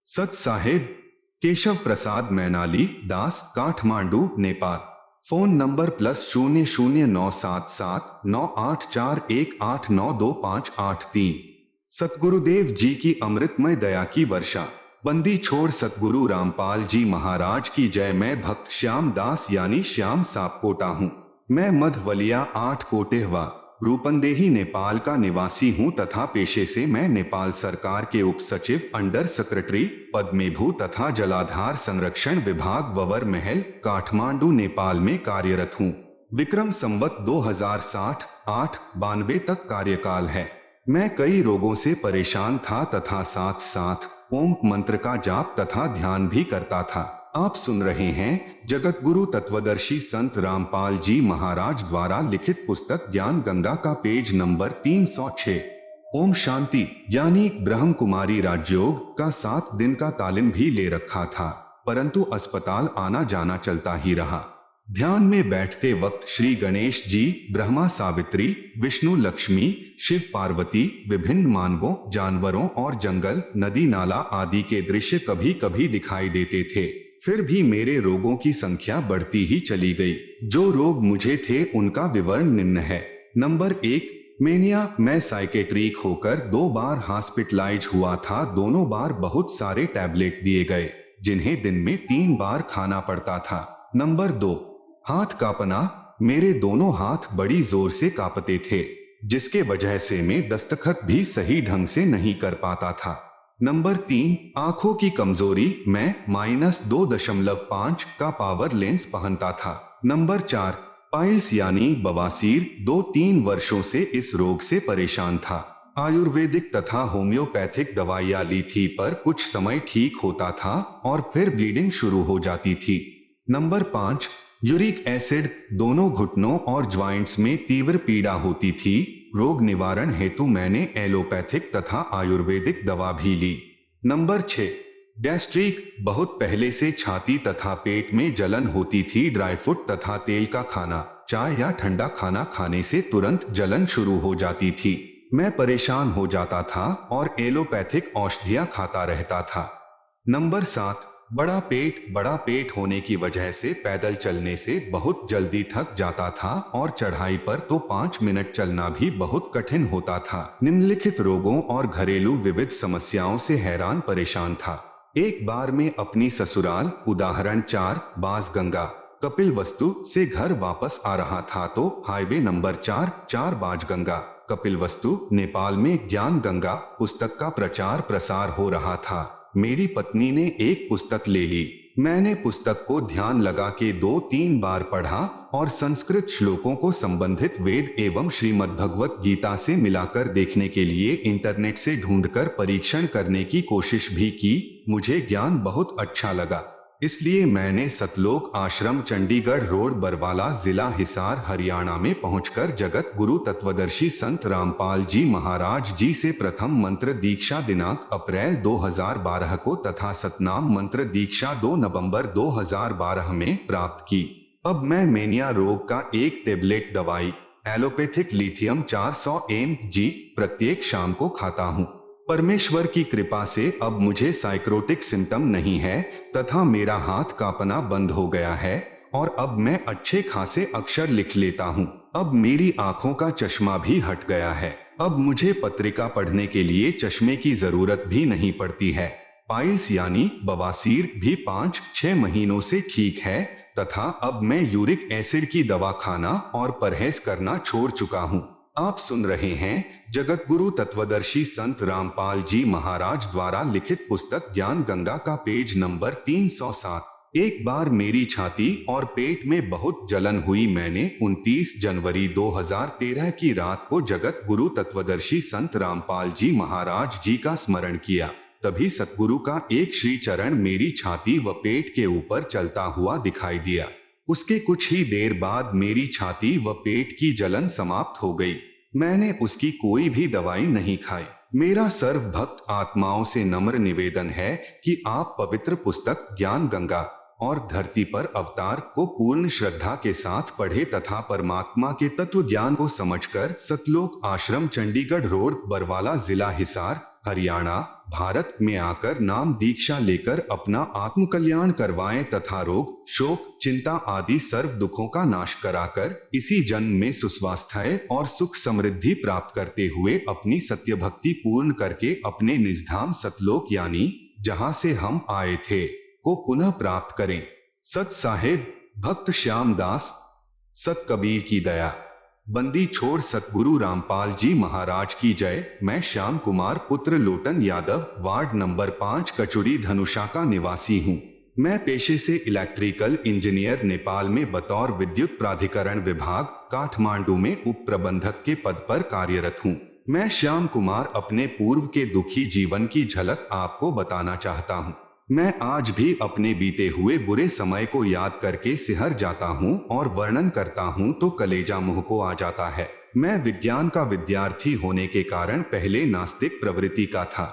सत साहेब केशव प्रसाद मैनाली दास, काठमांडू, नेपाल। Phone number +009779841892583। सतगुरुदेव जी की अमृतमय दया की वर्षा। बंदी छोड़ सतगुरु रामपाल जी महाराज की जय। मैं भक्त श्याम दास यानी श्याम सापकोटा हूँ। मैं मधवलिया 8 कोटेहवा रूपंदेही नेपाल का निवासी हूँ तथा पेशे से मैं नेपाल सरकार के उप सचिव अंडर सेक्रेटरी पद में भू तथा जलाधार संरक्षण विभाग ववर महल, काठमांडू, नेपाल में कार्यरत हूँ। विक्रम संवत 2060-8-92 तक कार्यकाल है। मैं कई रोगों से परेशान था तथा साथ साथ ओम मंत्र का जाप तथा ध्यान भी करता था। आप सुन रहे हैं जगत गुरु तत्वदर्शी संत रामपाल जी महाराज द्वारा लिखित पुस्तक ज्ञान गंगा का पेज नंबर 306। ओम शांति यानी ब्रह्म कुमारी राजयोग का 7 दिन का तालीम भी ले रखा था, परंतु अस्पताल आना जाना चलता ही रहा। ध्यान में बैठते वक्त श्री गणेश जी, ब्रह्मा सावित्री, विष्णु लक्ष्मी, शिव पार्वती, विभिन्न मानवों, जानवरों और जंगल, नदी नाला आदि के दृश्य कभी कभी दिखाई देते थे। फिर भी मेरे रोगों की संख्या बढ़ती ही चली गई। जो रोग मुझे थे उनका विवरण निम्न है। Number 1, mania. मैं साइकेट्रिक होकर 2 बार हॉस्पिटलाइज हुआ था। दोनों बार बहुत सारे टैबलेट दिए गए जिन्हें दिन में 3 बार खाना पड़ता था। नंबर 2, हाथ कांपना। मेरे दोनों हाथ बड़ी जोर से कांपते थे जिसके वजह से मैं दस्तखत भी सही ढंग से नहीं कर पाता था। नंबर 3, आंखों की कमजोरी। मैं -2.5 का पावर लेंस पहनता था। नंबर 4, पाइल्स यानी बवासीर। 2-3 वर्षों से इस रोग से परेशान था। आयुर्वेदिक तथा होम्योपैथिक दवाइयां ली थी पर कुछ समय ठीक होता था और फिर ब्लीडिंग शुरू हो जाती थी। Number 5, uric acid. दोनों घुटनों और ज्वाइंट्स में तीव्र पीड़ा होती थी। रोग निवारण हेतु मैंने एलोपैथिक तथा आयुर्वेदिक दवा भी ली। Number 6, gastric. बहुत पहले से छाती तथा पेट में जलन होती थी। ड्राई फ्रूट तथा तेल का खाना, चाय या ठंडा खाना खाने से तुरंत जलन शुरू हो जाती थी। मैं परेशान हो जाता था और एलोपैथिक औषधियां खाता रहता था। नंबर 7, बड़ा पेट होने की वजह से पैदल चलने से बहुत जल्दी थक जाता था और चढ़ाई पर तो 5 मिनट चलना भी बहुत कठिन होता था। निम्नलिखित रोगों और घरेलू विविध समस्याओं से हैरान परेशान था। एक बार मैं अपनी ससुराल उदाहरण 4 बांसगंगा कपिलवस्तु से घर वापस आ रहा था तो हाईवे नंबर 4 बांसगंगा कपिलवस्तु नेपाल में ज्ञान गंगा पुस्तक का प्रचार प्रसार हो रहा था। मेरी पत्नी ने एक पुस्तक ले ली। मैंने पुस्तक को ध्यान लगा के 2-3 बार पढ़ा और संस्कृत श्लोकों को संबंधित वेद एवं श्रीमद् भगवत गीता से मिलाकर देखने के लिए इंटरनेट से ढूंढकर परीक्षण करने की कोशिश भी की। मुझे ज्ञान बहुत अच्छा लगा, इसलिए मैंने सतलोक आश्रम चंडीगढ़ रोड बरवाला जिला हिसार हरियाणा में पहुंचकर जगत गुरु तत्वदर्शी संत रामपाल जी महाराज जी से प्रथम मंत्र दीक्षा दिनांक अप्रैल 2012 को तथा सतनाम मंत्र दीक्षा 2 नवंबर 2012 में प्राप्त की। अब मैं मेनिया रोग का एक टेबलेट दवाई एलोपैथिक लिथियम 400 mg प्रत्येक शाम को खाता हूँ। परमेश्वर की कृपा से अब मुझे साइक्रोटिक सिम्टम नहीं है तथा मेरा हाथ कांपना बंद हो गया है और अब मैं अच्छे खासे अक्षर लिख लेता हूँ। अब मेरी आंखों का चश्मा भी हट गया है। अब मुझे पत्रिका पढ़ने के लिए चश्मे की जरूरत भी नहीं पड़ती है। पाइल्स यानी बवासीर भी 5-6 महीनों से ठीक है तथा अब मैं यूरिक एसिड की दवा खाना और परहेज करना छोड़ चुका हूँ। आप सुन रहे हैं जगत गुरु तत्वदर्शी संत रामपाल जी महाराज द्वारा लिखित पुस्तक ज्ञान गंगा का पेज नंबर 307। एक बार मेरी छाती और पेट में बहुत जलन हुई। मैंने 29 जनवरी 2013 की रात को जगत गुरु तत्वदर्शी संत रामपाल जी महाराज जी का स्मरण किया। तभी सतगुरु का एक श्री चरण मेरी छाती व पेट के ऊपर चलता हुआ दिखाई दिया। उसके कुछ ही देर बाद मेरी छाती व पेट की जलन समाप्त हो गई। मैंने उसकी कोई भी दवाई नहीं खाई। मेरा सर्वभक्त आत्माओं से नम्र निवेदन है कि आप पवित्र पुस्तक ज्ञान गंगा और धरती पर अवतार को पूर्ण श्रद्धा के साथ पढ़े तथा परमात्मा के तत्व ज्ञान को समझकर सतलोक आश्रम, चंडीगढ़ रोड, बरवाला, जिला हिसार, हरियाणा, भारत में आकर नाम दीक्षा लेकर अपना आत्म कल्याण करवाएं तथा रोग, शोक, चिंता आदि सर्व दुखों का नाश कराकर इसी जन्म में सुस्वास्थ्य और सुख समृद्धि प्राप्त करते हुए अपनी सत्य भक्ति पूर्ण करके अपने निजधाम सतलोक यानी जहां से हम आए थे को पुनः प्राप्त करें। सत साहेब भक्त श्यामदास, सत कबीर की दया, बंदी छोड़ सतगुरु रामपाल जी महाराज की जय। मैं श्याम कुमार पुत्र लोटन यादव, वार्ड नंबर 5, कचुरी, धनुषा का निवासी हूँ। मैं पेशे से इलेक्ट्रिकल इंजीनियर, नेपाल में बतौर विद्युत प्राधिकरण विभाग काठमांडू में उप प्रबंधक के पद पर कार्यरत हूँ। मैं श्याम कुमार अपने पूर्व के दुखी जीवन की झलक आपको बताना चाहता हूँ। मैं आज भी अपने बीते हुए बुरे समय को याद करके सिहर जाता हूँ और वर्णन करता हूँ तो कलेजा मुंह को आ जाता है। मैं विज्ञान का विद्यार्थी होने के कारण पहले नास्तिक प्रवृत्ति का था।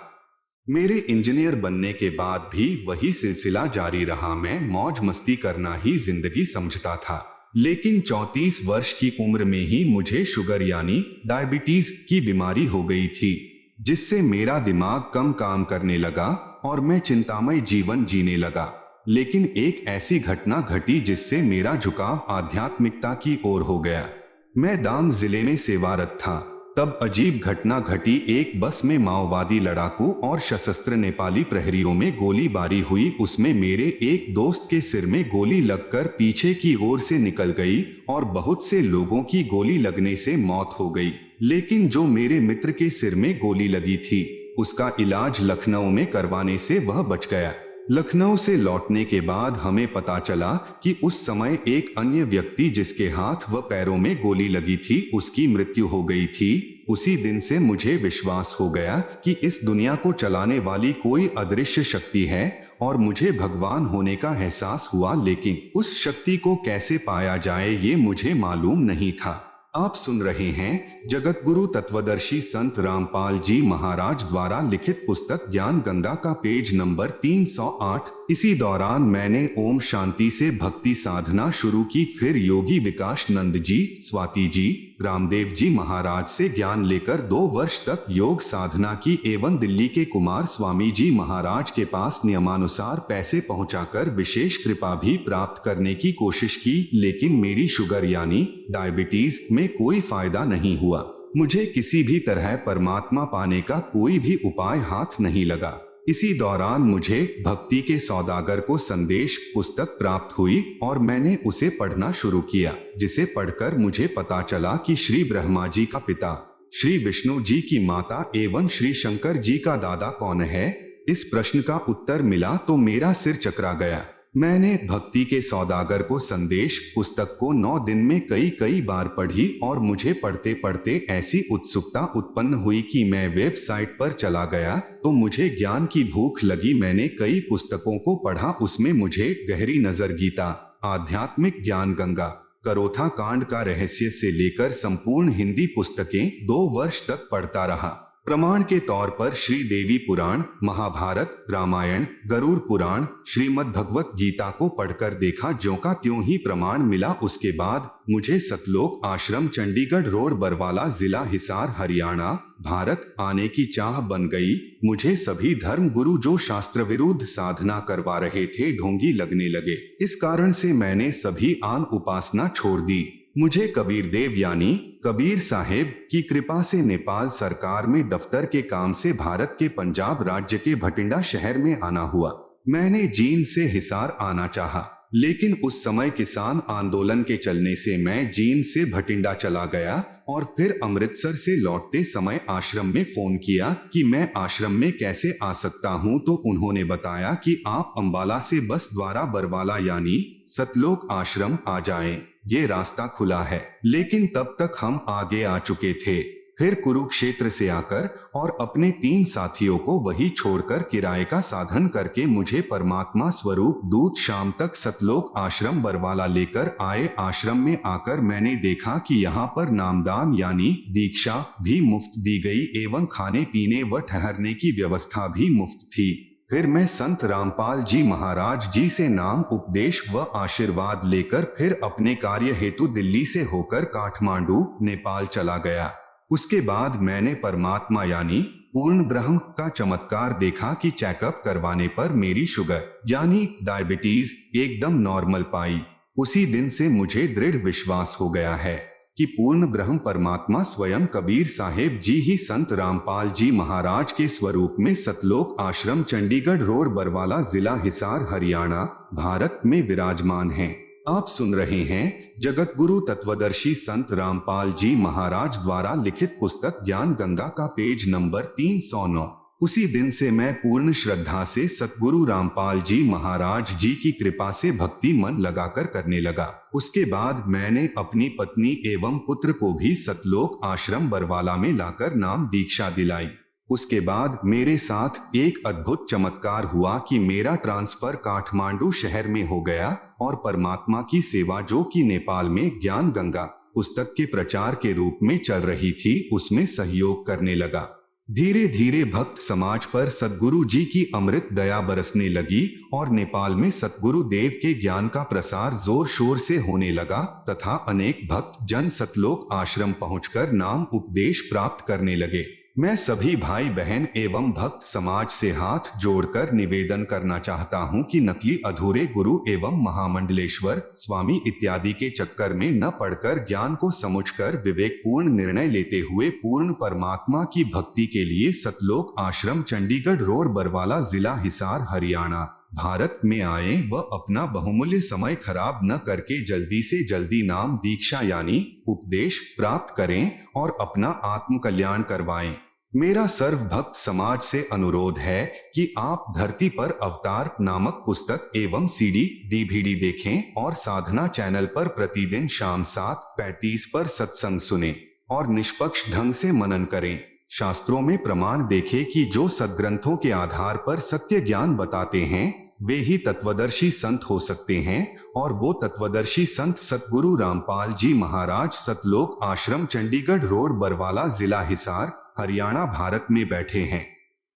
मेरे इंजीनियर बनने के बाद भी वही सिलसिला जारी रहा। मैं मौज मस्ती करना ही जिंदगी समझता था, लेकिन 34 वर्ष की उम्र में ही मुझे शुगर यानी डायबिटीज की बीमारी हो गई थी, जिससे मेरा दिमाग कम काम करने लगा और मैं चिंतामय जीवन जीने लगा। लेकिन एक ऐसी घटना घटी जिससे मेरा झुकाव आध्यात्मिकता की ओर हो गया। मैं डांग जिले में सेवारत था, तब अजीब घटना घटी। एक बस में माओवादी लड़ाकू और सशस्त्र नेपाली प्रहरियों में गोलीबारी हुई। उसमें मेरे एक दोस्त के सिर में गोली लगकर पीछे की ओर से निकल गई और बहुत से लोगों की गोली लगने से मौत हो गई। लेकिन जो मेरे मित्र के सिर में गोली लगी थी उसका इलाज लखनऊ में करवाने से वह बच गया। लखनऊ से लौटने के बाद हमें पता चला कि उस समय एक अन्य व्यक्ति जिसके हाथ व पैरों में गोली लगी थी उसकी मृत्यु हो गई थी। उसी दिन से मुझे विश्वास हो गया कि इस दुनिया को चलाने वाली कोई अदृश्य शक्ति है और मुझे भगवान होने का एहसास हुआ, लेकिन उस शक्ति को कैसे पाया जाए ये मुझे मालूम नहीं था। आप सुन रहे हैं जगत गुरु तत्वदर्शी संत रामपाल जी महाराज द्वारा लिखित पुस्तक ज्ञान गंगा का पेज नंबर 308। इसी दौरान मैंने ओम शांति से भक्ति साधना शुरू की। फिर योगी विकास नंद जी, स्वाति जी, रामदेव जी महाराज से ज्ञान लेकर 2 वर्ष तक योग साधना की एवं दिल्ली के कुमार स्वामी जी महाराज के पास नियमानुसार पैसे पहुंचाकर विशेष कृपा भी प्राप्त करने की कोशिश की, लेकिन मेरी शुगर यानी डायबिटीज में कोई फायदा नहीं हुआ। मुझे किसी भी तरह परमात्मा पाने का कोई भी उपाय हाथ नहीं लगा। इसी दौरान मुझे भक्ति के सौदागर को संदेश पुस्तक प्राप्त हुई और मैंने उसे पढ़ना शुरू किया, जिसे पढ़कर मुझे पता चला कि श्री ब्रह्मा जी का पिता, श्री विष्णु जी की माता एवं श्री शंकर जी का दादा कौन है। इस प्रश्न का उत्तर मिला तो मेरा सिर चकरा गया। मैंने भक्ति के सौदागर को संदेश पुस्तक को 9 दिन में कई बार पढ़ी और मुझे पढ़ते पढ़ते ऐसी उत्सुकता उत्पन्न हुई कि मैं वेबसाइट पर चला गया तो मुझे ज्ञान की भूख लगी। मैंने कई पुस्तकों को पढ़ा, उसमें मुझे गहरी नजर गीता, आध्यात्मिक ज्ञान गंगा, करोथा कांड का रहस्य से लेकर संपूर्ण हिंदी पुस्तकें 2 वर्ष तक पढ़ता रहा। प्रमाण के तौर पर श्री देवी पुराण, महाभारत, रामायण, गरुड़ पुराण, श्रीमद् भगवत गीता को पढ़कर देखा, ज्यों का त्यों ही प्रमाण मिला। उसके बाद मुझे सतलोक आश्रम, चंडीगढ़ रोड, बरवाला, जिला हिसार, हरियाणा, भारत आने की चाह बन गई। मुझे सभी धर्म गुरु जो शास्त्र विरुद्ध साधना करवा रहे थे ढोंगी लगने लगे। इस कारण से मैंने सभी आन उपासना छोड़ दी। मुझे कबीर देव यानी कबीर साहेब की कृपा से नेपाल सरकार में दफ्तर के काम से भारत के पंजाब राज्य के भटिंडा शहर में आना हुआ। मैंने जींद से हिसार आना चाहा, लेकिन उस समय किसान आंदोलन के चलने से मैं जींद से भटिंडा चला गया और फिर अमृतसर से लौटते समय आश्रम में फोन किया कि मैं आश्रम में कैसे आ सकता हूं, तो उन्होंने बताया कि आप अंबाला से बस द्वारा बरवाला यानी सतलोक आश्रम आ जाएं, ये रास्ता खुला है। लेकिन तब तक हम आगे आ चुके थे। फिर कुरुक्षेत्र से आकर और अपने 3 साथियों को वही छोड़कर किराए का साधन करके मुझे परमात्मा स्वरूप दूत शाम तक सतलोक आश्रम बरवाला लेकर आए। आश्रम में आकर मैंने देखा कि यहाँ पर नामदान यानी दीक्षा भी मुफ्त दी गई एवं खाने पीने व ठहरने की व्यवस्था भी मुफ्त थी। फिर मैं संत रामपाल जी महाराज जी से नाम उपदेश व आशीर्वाद लेकर फिर अपने कार्य हेतु दिल्ली से होकर काठमांडू नेपाल चला गया। उसके बाद मैंने परमात्मा यानी पूर्ण ब्रह्म का चमत्कार देखा कि चेकअप करवाने पर मेरी शुगर यानी डायबिटीज एकदम नॉर्मल पाई। उसी दिन से मुझे दृढ़ विश्वास हो गया है कि पूर्ण ब्रह्म परमात्मा स्वयं कबीर साहेब जी ही संत रामपाल जी महाराज के स्वरूप में सतलोक आश्रम चंडीगढ़ रोड बरवाला जिला हिसार हरियाणा भारत में विराजमान हैं। आप सुन रहे हैं जगत गुरु तत्वदर्शी संत रामपाल जी महाराज द्वारा लिखित पुस्तक ज्ञान गंगा का पेज नंबर 309। उसी दिन से मैं पूर्ण श्रद्धा से सतगुरु रामपाल जी महाराज जी की कृपा से भक्ति मन लगाकर करने लगा। उसके बाद मैंने अपनी पत्नी एवं पुत्र को भी सतलोक आश्रम बरवाला में लाकर नाम दीक्षा दिलाई। उसके बाद मेरे साथ एक अद्भुत चमत्कार हुआ कि मेरा ट्रांसफर काठमांडू शहर में हो गया और परमात्मा की सेवा जो कि नेपाल में ज्ञान गंगा पुस्तक के प्रचार के रूप में चल रही थी उसमें सहयोग करने लगा। धीरे धीरे भक्त समाज पर सद्गुरु जी की अमृत दया बरसने लगी और नेपाल में सतगुरु देव के ज्ञान का प्रसार जोर शोर से होने लगा तथा अनेक भक्त जन सतलोक आश्रम पहुंचकर नाम उपदेश प्राप्त करने लगे। मैं सभी भाई बहन एवं भक्त समाज से हाथ जोड़कर निवेदन करना चाहता हूं कि नकली अधूरे गुरु एवं महामंडलेश्वर स्वामी इत्यादि के चक्कर में न पड़कर ज्ञान को समझकर विवेकपूर्ण निर्णय लेते हुए पूर्ण परमात्मा की भक्ति के लिए सतलोक आश्रम चंडीगढ़ रोड बरवाला जिला हिसार हरियाणा भारत में आए व अपना बहुमूल्य समय खराब न करके जल्दी से जल्दी नाम दीक्षा यानी उपदेश प्राप्त करें और अपना आत्म कल्याण करवाएं। मेरा सर्व भक्त समाज से अनुरोध है कि आप धरती पर अवतार नामक पुस्तक एवं सीडी डीवीडी देखें और साधना चैनल पर प्रतिदिन शाम 7:35 पर सत्संग सुनें और निष्पक्ष ढंग से मनन करें। शास्त्रों में प्रमाण देखें कि जो सद्ग्रंथों के आधार पर सत्य ज्ञान बताते हैं वे ही तत्वदर्शी संत हो सकते हैं और वो तत्वदर्शी संत सतगुरु रामपाल जी महाराज सतलोक आश्रम चंडीगढ़ रोड बरवाला जिला हिसार हरियाणा भारत में बैठे हैं।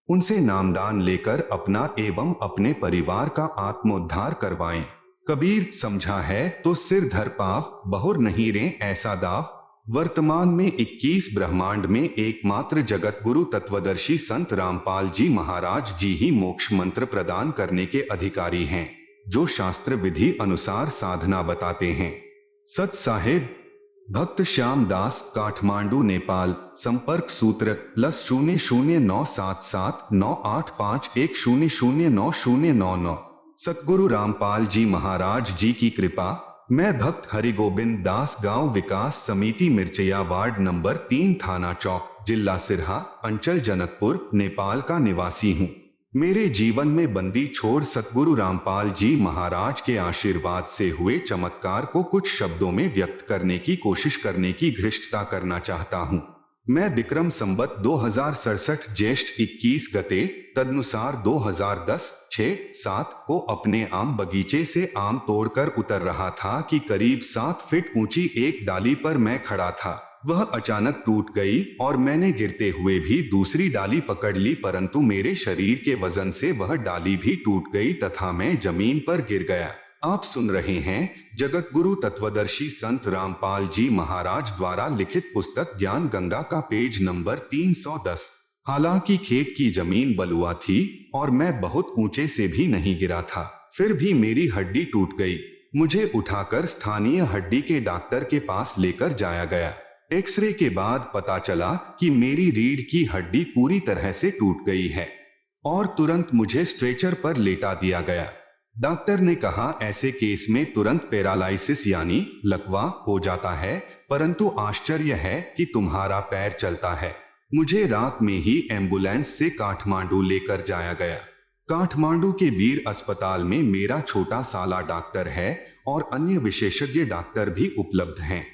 उनसे नामदान लेकर अपना एवं अपने परिवार का आत्मोद्धार करवाएं। कबीर समझा है तो सिर धर पाव बहुर नहीं रे ऐसा दाव। वर्तमान में 21 ब्रह्मांड में एकमात्र जगत गुरु तत्वदर्शी संत रामपाल जी महाराज जी ही मोक्ष मंत्र प्रदान करने के अधिकारी हैं, जो शास्त्र विधि अनुसार साधना बताते हैं। सत साहेब भक्त श्याम दास काठमांडू नेपाल संपर्क सूत्र +00977985100909। सतगुरु रामपाल जी महाराज जी की कृपा। मैं भक्त हरिगोबिंद दास गांव विकास समिति मिर्चया वार्ड नंबर 3 थाना चौक जिला सिरहा अंचल जनकपुर नेपाल का निवासी हूँ। मेरे जीवन में बंदी छोड़ सतगुरु रामपाल जी महाराज के आशीर्वाद से हुए चमत्कार को कुछ शब्दों में व्यक्त करने की कोशिश करने की धृष्टता करना चाहता हूँ। मैं विक्रम संवत 2067 ज्येष्ठ 21 गते तदनुसार 2010-6-7 को अपने आम बगीचे से आम तोड़कर उतर रहा था कि करीब 7 फीट ऊंची एक डाली पर मैं खड़ा था। वह अचानक टूट गई और मैंने गिरते हुए भी दूसरी डाली पकड़ ली, परंतु मेरे शरीर के वजन से वह डाली भी टूट गई तथा मैं जमीन पर गिर गया। आप सुन रहे हैं जगत गुरु तत्वदर्शी संत रामपाल जी महाराज द्वारा लिखित पुस्तक ज्ञान गंगा का पेज नंबर 310। हालांकि खेत की जमीन बलुआ थी और मैं बहुत ऊंचे से भी नहीं गिरा था, फिर भी मेरी हड्डी टूट गई। मुझे उठाकर स्थानीय हड्डी के डॉक्टर के पास लेकर जाया गया। एक्सरे के बाद पता चला कि मेरी रीढ़ की हड्डी पूरी तरह से टूट गई है और तुरंत मुझे स्ट्रेचर पर लेटा दिया गया। डॉक्टर ने कहा ऐसे केस में तुरंत पैरालिसिस यानी लकवा हो जाता है, परंतु आश्चर्य है कि तुम्हारा पैर चलता है। मुझे रात में ही एम्बुलेंस से काठमांडू लेकर जाया गया। काठमांडू के वीर अस्पताल में मेरा छोटा साला डॉक्टर है और अन्य विशेषज्ञ डॉक्टर भी उपलब्ध हैं।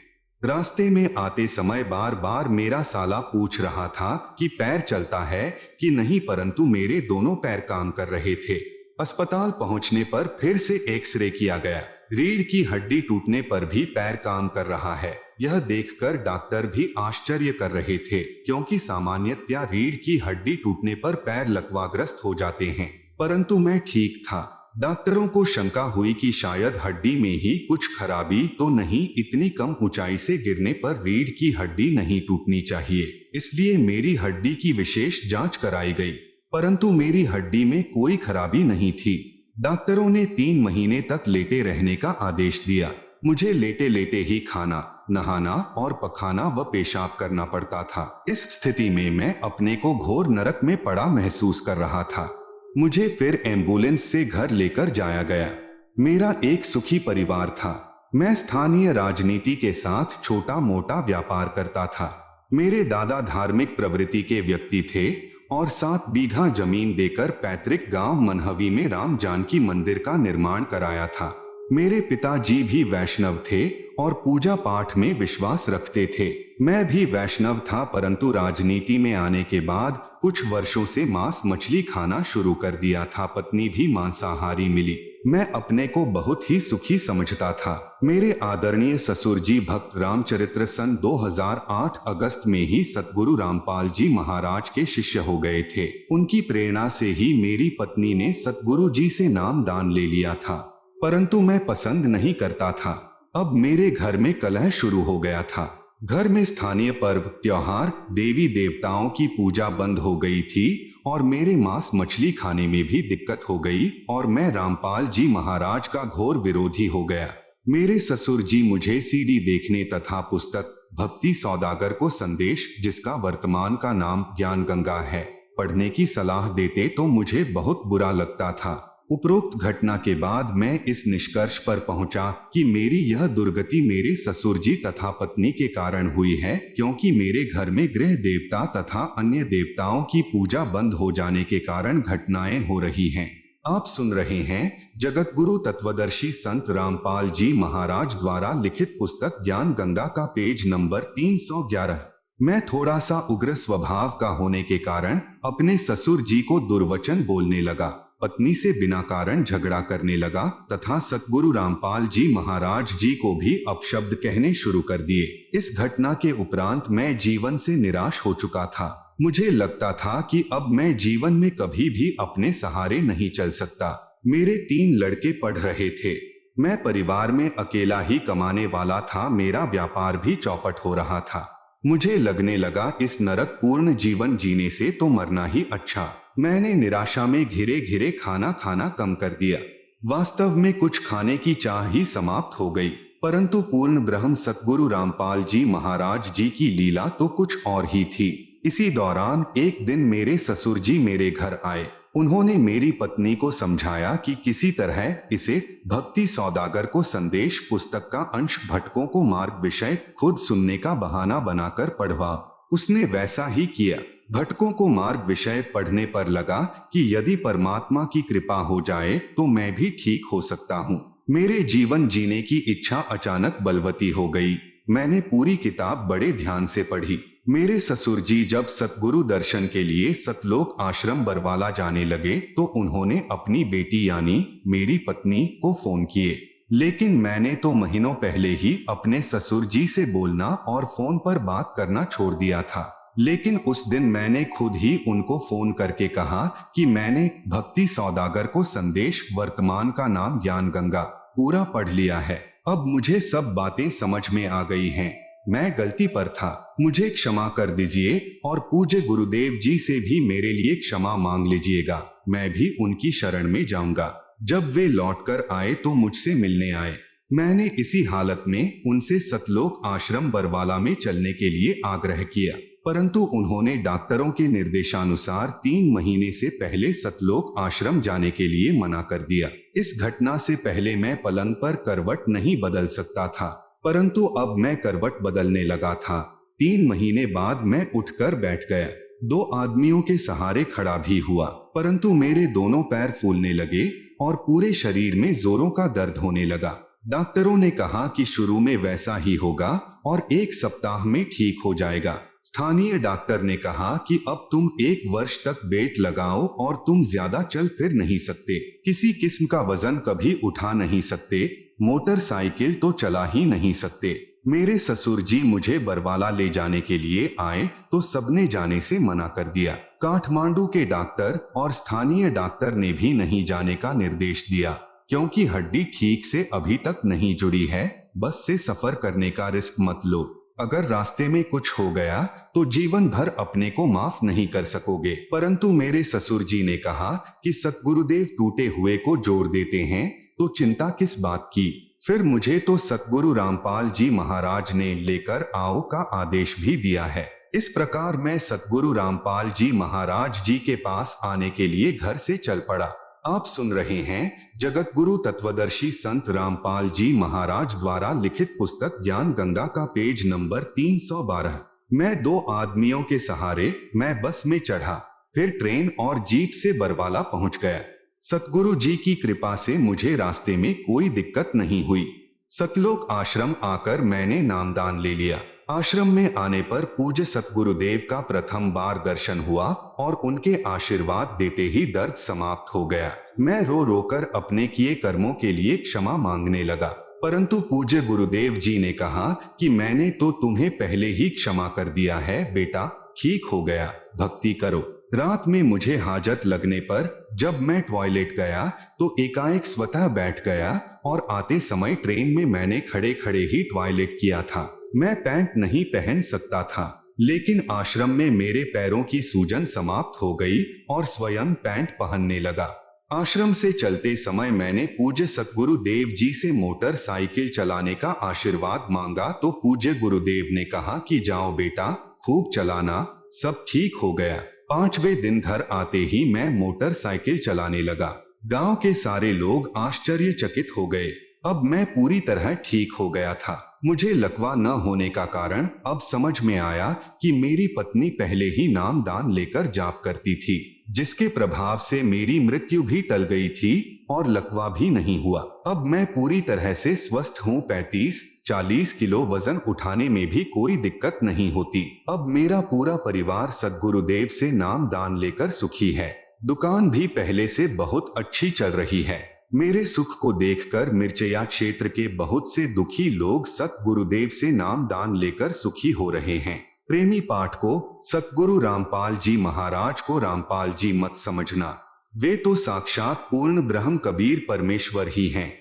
रास्ते में आते समय बार बार मेरा साला पूछ रहा था कि पैर चलता है कि नहीं, परंतु मेरे दोनों पैर काम कर रहे थे। अस्पताल पहुंचने पर फिर से एक्सरे किया गया। रीढ़ की हड्डी टूटने पर भी पैर काम कर रहा है। यह देखकर डॉक्टर भी आश्चर्य कर रहे थे, क्योंकि सामान्यतया रीढ़ की हड्डी टूटने पर पैर लकवाग्रस्त हो जाते हैं, परंतु मैं ठीक था। डॉक्टरों को शंका हुई कि शायद हड्डी में ही कुछ खराबी तो नहीं, इतनी कम ऊंचाई से गिरने पर रीढ़ की हड्डी नहीं टूटनी चाहिए, इसलिए मेरी हड्डी की विशेष जांच कराई गई, परंतु मेरी हड्डी में कोई खराबी नहीं थी। डॉक्टरों ने 3 महीने तक लेटे रहने का आदेश दिया। मुझे लेटे लेटे ही खाना, नहाना और पखाना व पेशाब करना पड़ता था। इस स्थिति में मैं अपने को घोर नरक में पड़ा महसूस कर रहा था। मुझे फिर एम्बुलेंस से घर लेकर जाया गया। मेरा एक सुखी परिवार था। मैं स्थानीय राजनीति के साथ छोटा मोटा व्यापार करता था। मेरे दादा धार्मिक प्रवृत्ति के व्यक्ति थे और 7 बीघा जमीन देकर पैतृक गांव मनहवी में राम जानकी मंदिर का निर्माण कराया था। मेरे पिताजी भी वैष्णव थे और पूजा पाठ में विश्वास रखते थे। मैं भी वैष्णव था, परंतु राजनीति में आने के बाद कुछ वर्षों से मांस मछली खाना शुरू कर दिया था। पत्नी भी मांसाहारी मिली। मैं अपने को बहुत ही सुखी समझता था। मेरे आदरणीय ससुर जी भक्त रामचरित्र सन 2008 अगस्त में ही सतगुरु रामपाल जी महाराज के शिष्य हो गए थे। उनकी प्रेरणा से ही मेरी पत्नी ने सतगुरु जी से नाम दान ले लिया था, परंतु मैं पसंद नहीं करता था। अब मेरे घर में कलह शुरू हो गया था। घर में स्थानीय पर्व त्योहार, देवी देवताओं की पूजा बंद हो गई थी और मेरे मांस मछली खाने में भी दिक्कत हो गई और मैं रामपाल जी महाराज का घोर विरोधी हो गया। मेरे ससुर जी मुझे सीडी देखने तथा पुस्तक भक्ति सौदागर को संदेश, जिसका वर्तमान का नाम ज्ञान गंगा है, पढ़ने की सलाह देते तो मुझे बहुत बुरा लगता था। उपरोक्त घटना के बाद मैं इस निष्कर्ष पर पहुंचा कि मेरी यह दुर्गति मेरे ससुर जी तथा पत्नी के कारण हुई है, क्योंकि मेरे घर में गृह देवता तथा अन्य देवताओं की पूजा बंद हो जाने के कारण घटनाएं हो रही हैं। आप सुन रहे हैं जगत गुरु तत्वदर्शी संत रामपाल जी महाराज द्वारा लिखित पुस्तक ज्ञान गंगा का पेज नंबर 311। मैं थोड़ा सा उग्र स्वभाव का होने के कारण अपने ससुर जी को दुर्वचन बोलने लगा, पत्नी से बिना कारण झगड़ा करने लगा तथा सतगुरु रामपाल जी महाराज जी को भी अपशब्द कहने शुरू कर दिए। इस घटना के उपरांत मैं जीवन से निराश हो चुका था। मुझे लगता था कि अब मैं जीवन में कभी भी अपने सहारे नहीं चल सकता। मेरे 3 लड़के पढ़ रहे थे। मैं परिवार में अकेला ही कमाने वाला था। मेरा व्यापार भी चौपट हो रहा था। मुझे लगने लगा इस नरक पूर्ण जीवन जीने से तो मरना ही अच्छा। मैंने निराशा में घिरे घिरे खाना खाना कम कर दिया। वास्तव में कुछ खाने की चाह ही समाप्त हो गई, परंतु पूर्ण ब्रह्म सतगुरु रामपाल जी महाराज जी की लीला तो कुछ और ही थी। इसी दौरान एक दिन मेरे ससुर जी मेरे घर आए। उन्होंने मेरी पत्नी को समझाया कि किसी तरह इसे भक्ति सौदागर को संदेश पुस्तक का अंश भटकों को मार्ग विषय खुद सुनने का बहाना बनाकर पढ़वा। उसने वैसा ही किया। भटकों को मार्ग विषय पढ़ने पर लगा कि यदि परमात्मा की कृपा हो जाए तो मैं भी ठीक हो सकता हूँ। मेरे जीवन जीने की इच्छा अचानक बलवती हो गई। मैंने पूरी किताब बड़े ध्यान से पढ़ी। मेरे ससुर जी जब सतगुरु दर्शन के लिए सतलोक आश्रम बरवाला जाने लगे तो उन्होंने अपनी बेटी यानी मेरी पत्नी को फोन किए, लेकिन मैंने तो महीनों पहले ही अपने ससुर जी से बोलना और फोन पर बात करना छोड़ दिया था। लेकिन उस दिन मैंने खुद ही उनको फोन करके कहा कि मैंने भक्ति सौदागर को संदेश वर्तमान का नाम ज्ञान गंगा पूरा पढ़ लिया है। अब मुझे सब बातें समझ में आ गई हैं। मैं गलती पर था, मुझे क्षमा कर दीजिए और पूज्य गुरुदेव जी से भी मेरे लिए क्षमा मांग लीजिएगा। मैं भी उनकी शरण में जाऊंगा। जब वे लौटकर आए तो मुझसे मिलने आए। मैंने इसी हालत में उनसे सतलोक आश्रम बरवाला में चलने के लिए आग्रह किया, परंतु उन्होंने डॉक्टरों के निर्देशानुसार 3 महीने से पहले सतलोक आश्रम जाने के लिए मना कर दिया। इस घटना से पहले मैं पलंग पर करवट नहीं बदल सकता था, परंतु अब मैं करवट बदलने लगा था। 3 महीने बाद मैं उठकर बैठ गया। 2 आदमियों के सहारे खड़ा भी हुआ, परंतु मेरे दोनों पैर फूलने लगे और पूरे शरीर में जोरों का दर्द होने लगा। डॉक्टरों ने कहा कि शुरू में वैसा ही होगा और 1 सप्ताह में ठीक हो जाएगा। स्थानीय डॉक्टर ने कहा कि अब तुम 1 वर्ष तक बेल्ट लगाओ और तुम ज्यादा चल फिर नहीं सकते, किसी किस्म का वजन कभी उठा नहीं सकते, मोटरसाइकिल तो चला ही नहीं सकते। मेरे ससुर जी मुझे बरवाला ले जाने के लिए आए तो सबने जाने से मना कर दिया। काठमांडू के डॉक्टर और स्थानीय डॉक्टर ने भी नहीं जाने का निर्देश दिया, क्योंकि हड्डी ठीक से अभी तक नहीं जुड़ी है। बस से सफर करने का रिस्क मत लो, अगर रास्ते में कुछ हो गया तो जीवन भर अपने को माफ नहीं कर सकोगे। परंतु मेरे ससुर जी ने कहा कि सतगुरुदेव टूटे हुए को जोड़ देते हैं, तो चिंता किस बात की। फिर मुझे तो सतगुरु रामपाल जी महाराज ने लेकर आओ का आदेश भी दिया है। इस प्रकार मैं सतगुरु रामपाल जी महाराज जी के पास आने के लिए घर से चल पड़ा। आप सुन रहे हैं जगत गुरु तत्वदर्शी संत रामपाल जी महाराज द्वारा लिखित पुस्तक ज्ञान गंगा का पेज नंबर 312। मैं 2 आदमियों के सहारे मैं बस में चढ़ा, फिर ट्रेन और जीप से बरवाला पहुंच गया। सतगुरु जी की कृपा से मुझे रास्ते में कोई दिक्कत नहीं हुई। सतलोक आश्रम आकर मैंने नामदान ले लिया। आश्रम में आने पर पूज्य सतगुरुदेव का प्रथम बार दर्शन हुआ और उनके आशीर्वाद देते ही दर्द समाप्त हो गया। मैं रो रो कर अपने किए कर्मों के लिए क्षमा मांगने लगा, परंतु पूज्य गुरुदेव जी ने कहा कि मैंने तो तुम्हें पहले ही क्षमा कर दिया है बेटा, ठीक हो गया, भक्ति करो। रात में मुझे हाजत लगने पर जब मैं टॉयलेट गया तो एकाएक स्वतः बैठ गया और आते समय ट्रेन में मैंने खड़े खड़े ही टॉयलेट किया था। मैं पैंट नहीं पहन सकता था, लेकिन आश्रम में मेरे पैरों की सूजन समाप्त हो गई और स्वयं पैंट पहनने लगा। आश्रम से चलते समय मैंने पूज्य सतगुरु देव जी से मोटरसाइकिल चलाने का आशीर्वाद मांगा तो पूज्य गुरुदेव ने कहा कि जाओ बेटा, खूब चलाना, सब ठीक हो गया। 5वें दिन घर आते ही मैं मोटरसाइकिल चलाने लगा। गांव के सारे लोग आश्चर्यचकित हो गए। अब मैं पूरी तरह ठीक हो गया था। मुझे लकवा न होने का कारण अब समझ में आया कि मेरी पत्नी पहले ही नामदान लेकर जाप करती थी, जिसके प्रभाव से मेरी मृत्यु भी टल गई थी और लकवा भी नहीं हुआ। अब मैं पूरी तरह से स्वस्थ हूँ। 35-40 किलो वजन उठाने में भी कोई दिक्कत नहीं होती। अब मेरा पूरा परिवार सद्गुरुदेव से नामदान लेकर सुखी है। दुकान भी पहले से बहुत अच्छी चल रही है। मेरे सुख को देखकर मिर्चया क्षेत्र के बहुत से दुखी लोग सतगुरुदेव से नामदान लेकर सुखी हो रहे हैं। प्रेमी पाठ को सतगुरु रामपाल जी महाराज को रामपाल जी मत समझना, वे तो साक्षात पूर्ण ब्रह्म कबीर परमेश्वर ही हैं।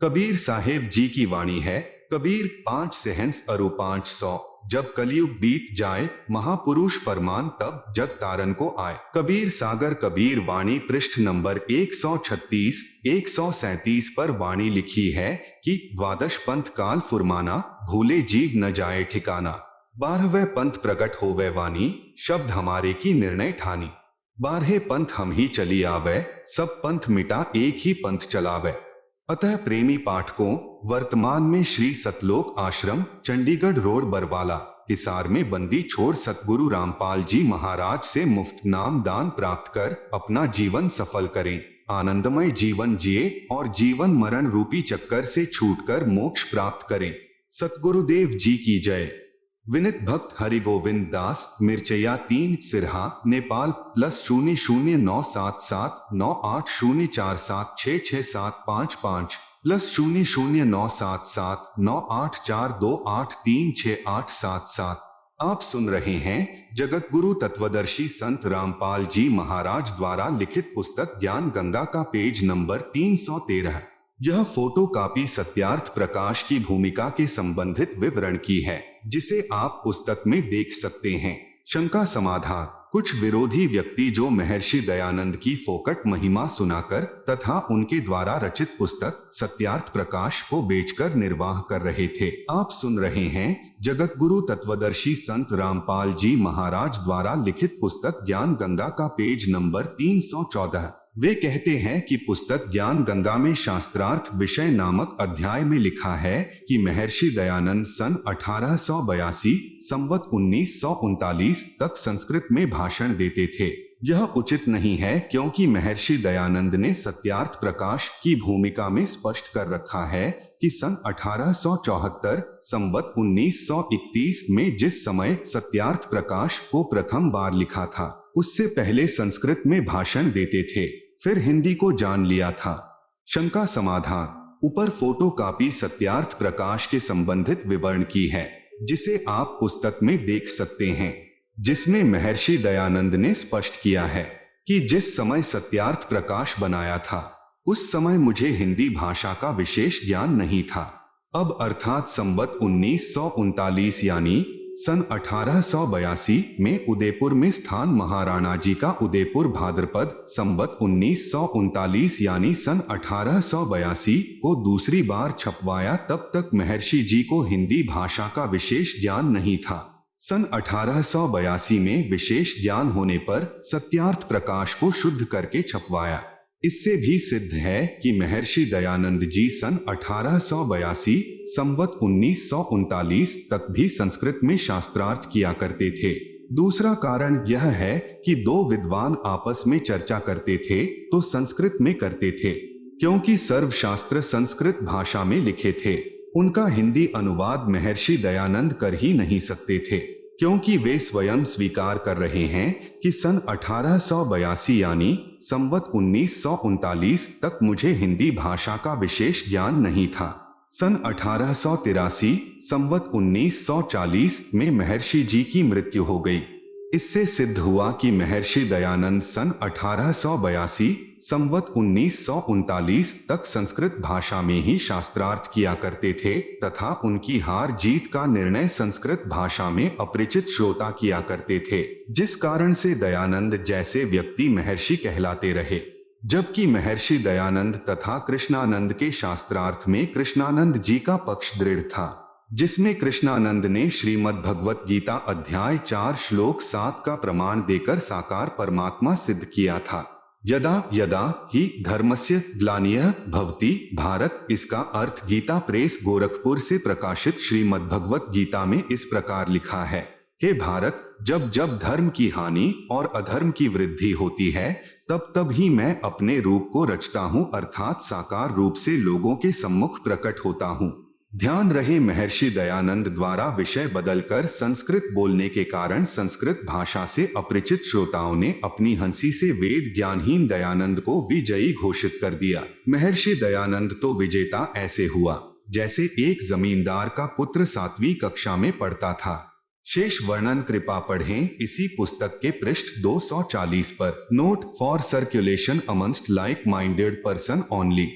कबीर साहेब जी की वाणी है, कबीर 5 सहंस अरु 500, जब कलयुग बीत जाए महापुरुष फरमान तब जग तारन को आए। कबीर सागर कबीर वाणी पृष्ठ नंबर 136-137 पर वाणी लिखी है कि 12 पंथ काल फुरमाना, भूले जीव न जाए ठिकाना। 12वें पंथ प्रकट होवे वाणी, शब्द हमारे की निर्णय ठानी। 12 पंथ हम ही चली आवे, सब पंथ मिटा एक ही पंथ चलावे। अतः प्रेमी पाठकों, वर्तमान में श्री सतलोक आश्रम, चंडीगढ़ रोड, बरवाला, हिसार में बंदी छोड़ सतगुरु रामपाल जी महाराज से मुफ्त नाम दान प्राप्त कर अपना जीवन सफल करें, आनंदमय जीवन जिए और जीवन मरण रूपी चक्कर से छूटकर मोक्ष प्राप्त करें। सतगुरुदेव जी की जय। विनित भक्त हरि गोविंद दास, मिर्चया 3, सिरहा, नेपाल। +0097798047667555 +00977984283687। आप सुन रहे हैं जगत गुरु तत्वदर्शी संत रामपाल जी महाराज द्वारा लिखित पुस्तक ज्ञान गंगा का पेज नंबर 313। यह फोटो कॉपी सत्यार्थ प्रकाश की भूमिका के संबंधित विवरण की है, जिसे आप पुस्तक में देख सकते हैं। शंका समाधान। कुछ विरोधी व्यक्ति जो महर्षि दयानंद की फोकट महिमा सुनाकर तथा उनके द्वारा रचित पुस्तक सत्यार्थ प्रकाश को बेचकर निर्वाह कर रहे थे। आप सुन रहे हैं जगत गुरु तत्वदर्शी संत रामपाल जी महाराज द्वारा लिखित पुस्तक ज्ञान गंगा का पेज नंबर 314। वे कहते हैं कि पुस्तक ज्ञान गंगा में शास्त्रार्थ विषय नामक अध्याय में लिखा है कि महर्षि दयानंद सन 1882 संवत 1939 तक संस्कृत में भाषण देते थे। यह उचित नहीं है क्योंकि महर्षि दयानंद ने सत्यार्थ प्रकाश की भूमिका में स्पष्ट कर रखा है कि सन 1874 संवत 1931 में जिस समय सत्यार्थ प्रकाश को प्रथम बार लिखा था, उससे पहले संस्कृत में भाषण देते थे, फिर हिंदी को जान लिया था। शंका समाधान। ऊपर फोटो कॉपी सत्यार्थ प्रकाश के संबंधित विवरण की है, जिसे आप पुस्तक में देख सकते हैं, जिसमें महर्षि दयानंद ने स्पष्ट किया है कि जिस समय सत्यार्थ प्रकाश बनाया था, उस समय मुझे हिंदी भाषा का विशेष ज्ञान नहीं था। अब अर्थात संवत 1939 यानी सन 1882 में उदयपुर में स्थान महाराणा जी का उदयपुर भाद्रपद संवत 1939 यानी सन 1882 को दूसरी बार छपवाया, तब तक महर्षि जी को हिंदी भाषा का विशेष ज्ञान नहीं था। सन 1882 में विशेष ज्ञान होने पर सत्यार्थ प्रकाश को शुद्ध करके छपवाया। इससे भी सिद्ध है कि महर्षि दयानंद जी सन 1882 संवत 1939 तक भी संस्कृत में शास्त्रार्थ किया करते थे। दूसरा कारण यह है कि दो विद्वान आपस में चर्चा करते थे तो संस्कृत में करते थे, क्योंकि सर्वशास्त्र संस्कृत भाषा में लिखे थे। उनका हिंदी अनुवाद महर्षि दयानंद कर ही नहीं सकते थे, क्योंकि वे स्वयं स्वीकार कर रहे हैं कि सन 1882 यानी संवत 1939 तक मुझे हिंदी भाषा का विशेष ज्ञान नहीं था। सन 1883 संवत 1940 में महर्षि जी की मृत्यु हो गई। इससे सिद्ध हुआ कि महर्षि दयानंद सन 1882 संवत 1939 तक संस्कृत भाषा में ही शास्त्रार्थ किया करते थे तथा उनकी हार जीत का निर्णय संस्कृत भाषा में अपरिचित श्रोता किया करते थे, जिस कारण से दयानंद जैसे व्यक्ति महर्षि कहलाते रहे। जबकि महर्षि दयानंद तथा कृष्णानंद के शास्त्रार्थ में कृष्णानंद जी का पक्ष दृढ़ था, जिसमें कृष्णानंद ने श्रीमद् भगवत गीता अध्याय 4 श्लोक 7 का प्रमाण देकर साकार परमात्मा सिद्ध किया था। यदा यदा ही धर्मस्य ग्लानियः भवति भारत, इसका अर्थ गीता प्रेस गोरखपुर से प्रकाशित श्रीमद् भगवत गीता में इस प्रकार लिखा है, हे भारत, जब जब धर्म की हानि और अधर्म की वृद्धि होती है, तब तब ही मैं अपने रूप को रचता हूँ, अर्थात साकार रूप से लोगों के सम्मुख प्रकट होता हूँ। ध्यान रहे, महर्षि दयानंद द्वारा विषय बदलकर संस्कृत बोलने के कारण संस्कृत भाषा से अपरिचित श्रोताओं ने अपनी हंसी से वेद ज्ञानहीन दयानंद को विजयी घोषित कर दिया। महर्षि दयानंद तो विजेता ऐसे हुआ जैसे एक जमींदार का पुत्र 7वीं कक्षा में पढ़ता था। शेष वर्णन कृपा पढ़ें इसी पुस्तक के पृष्ठ 240 पर। Note for circulation amongst like minded person only.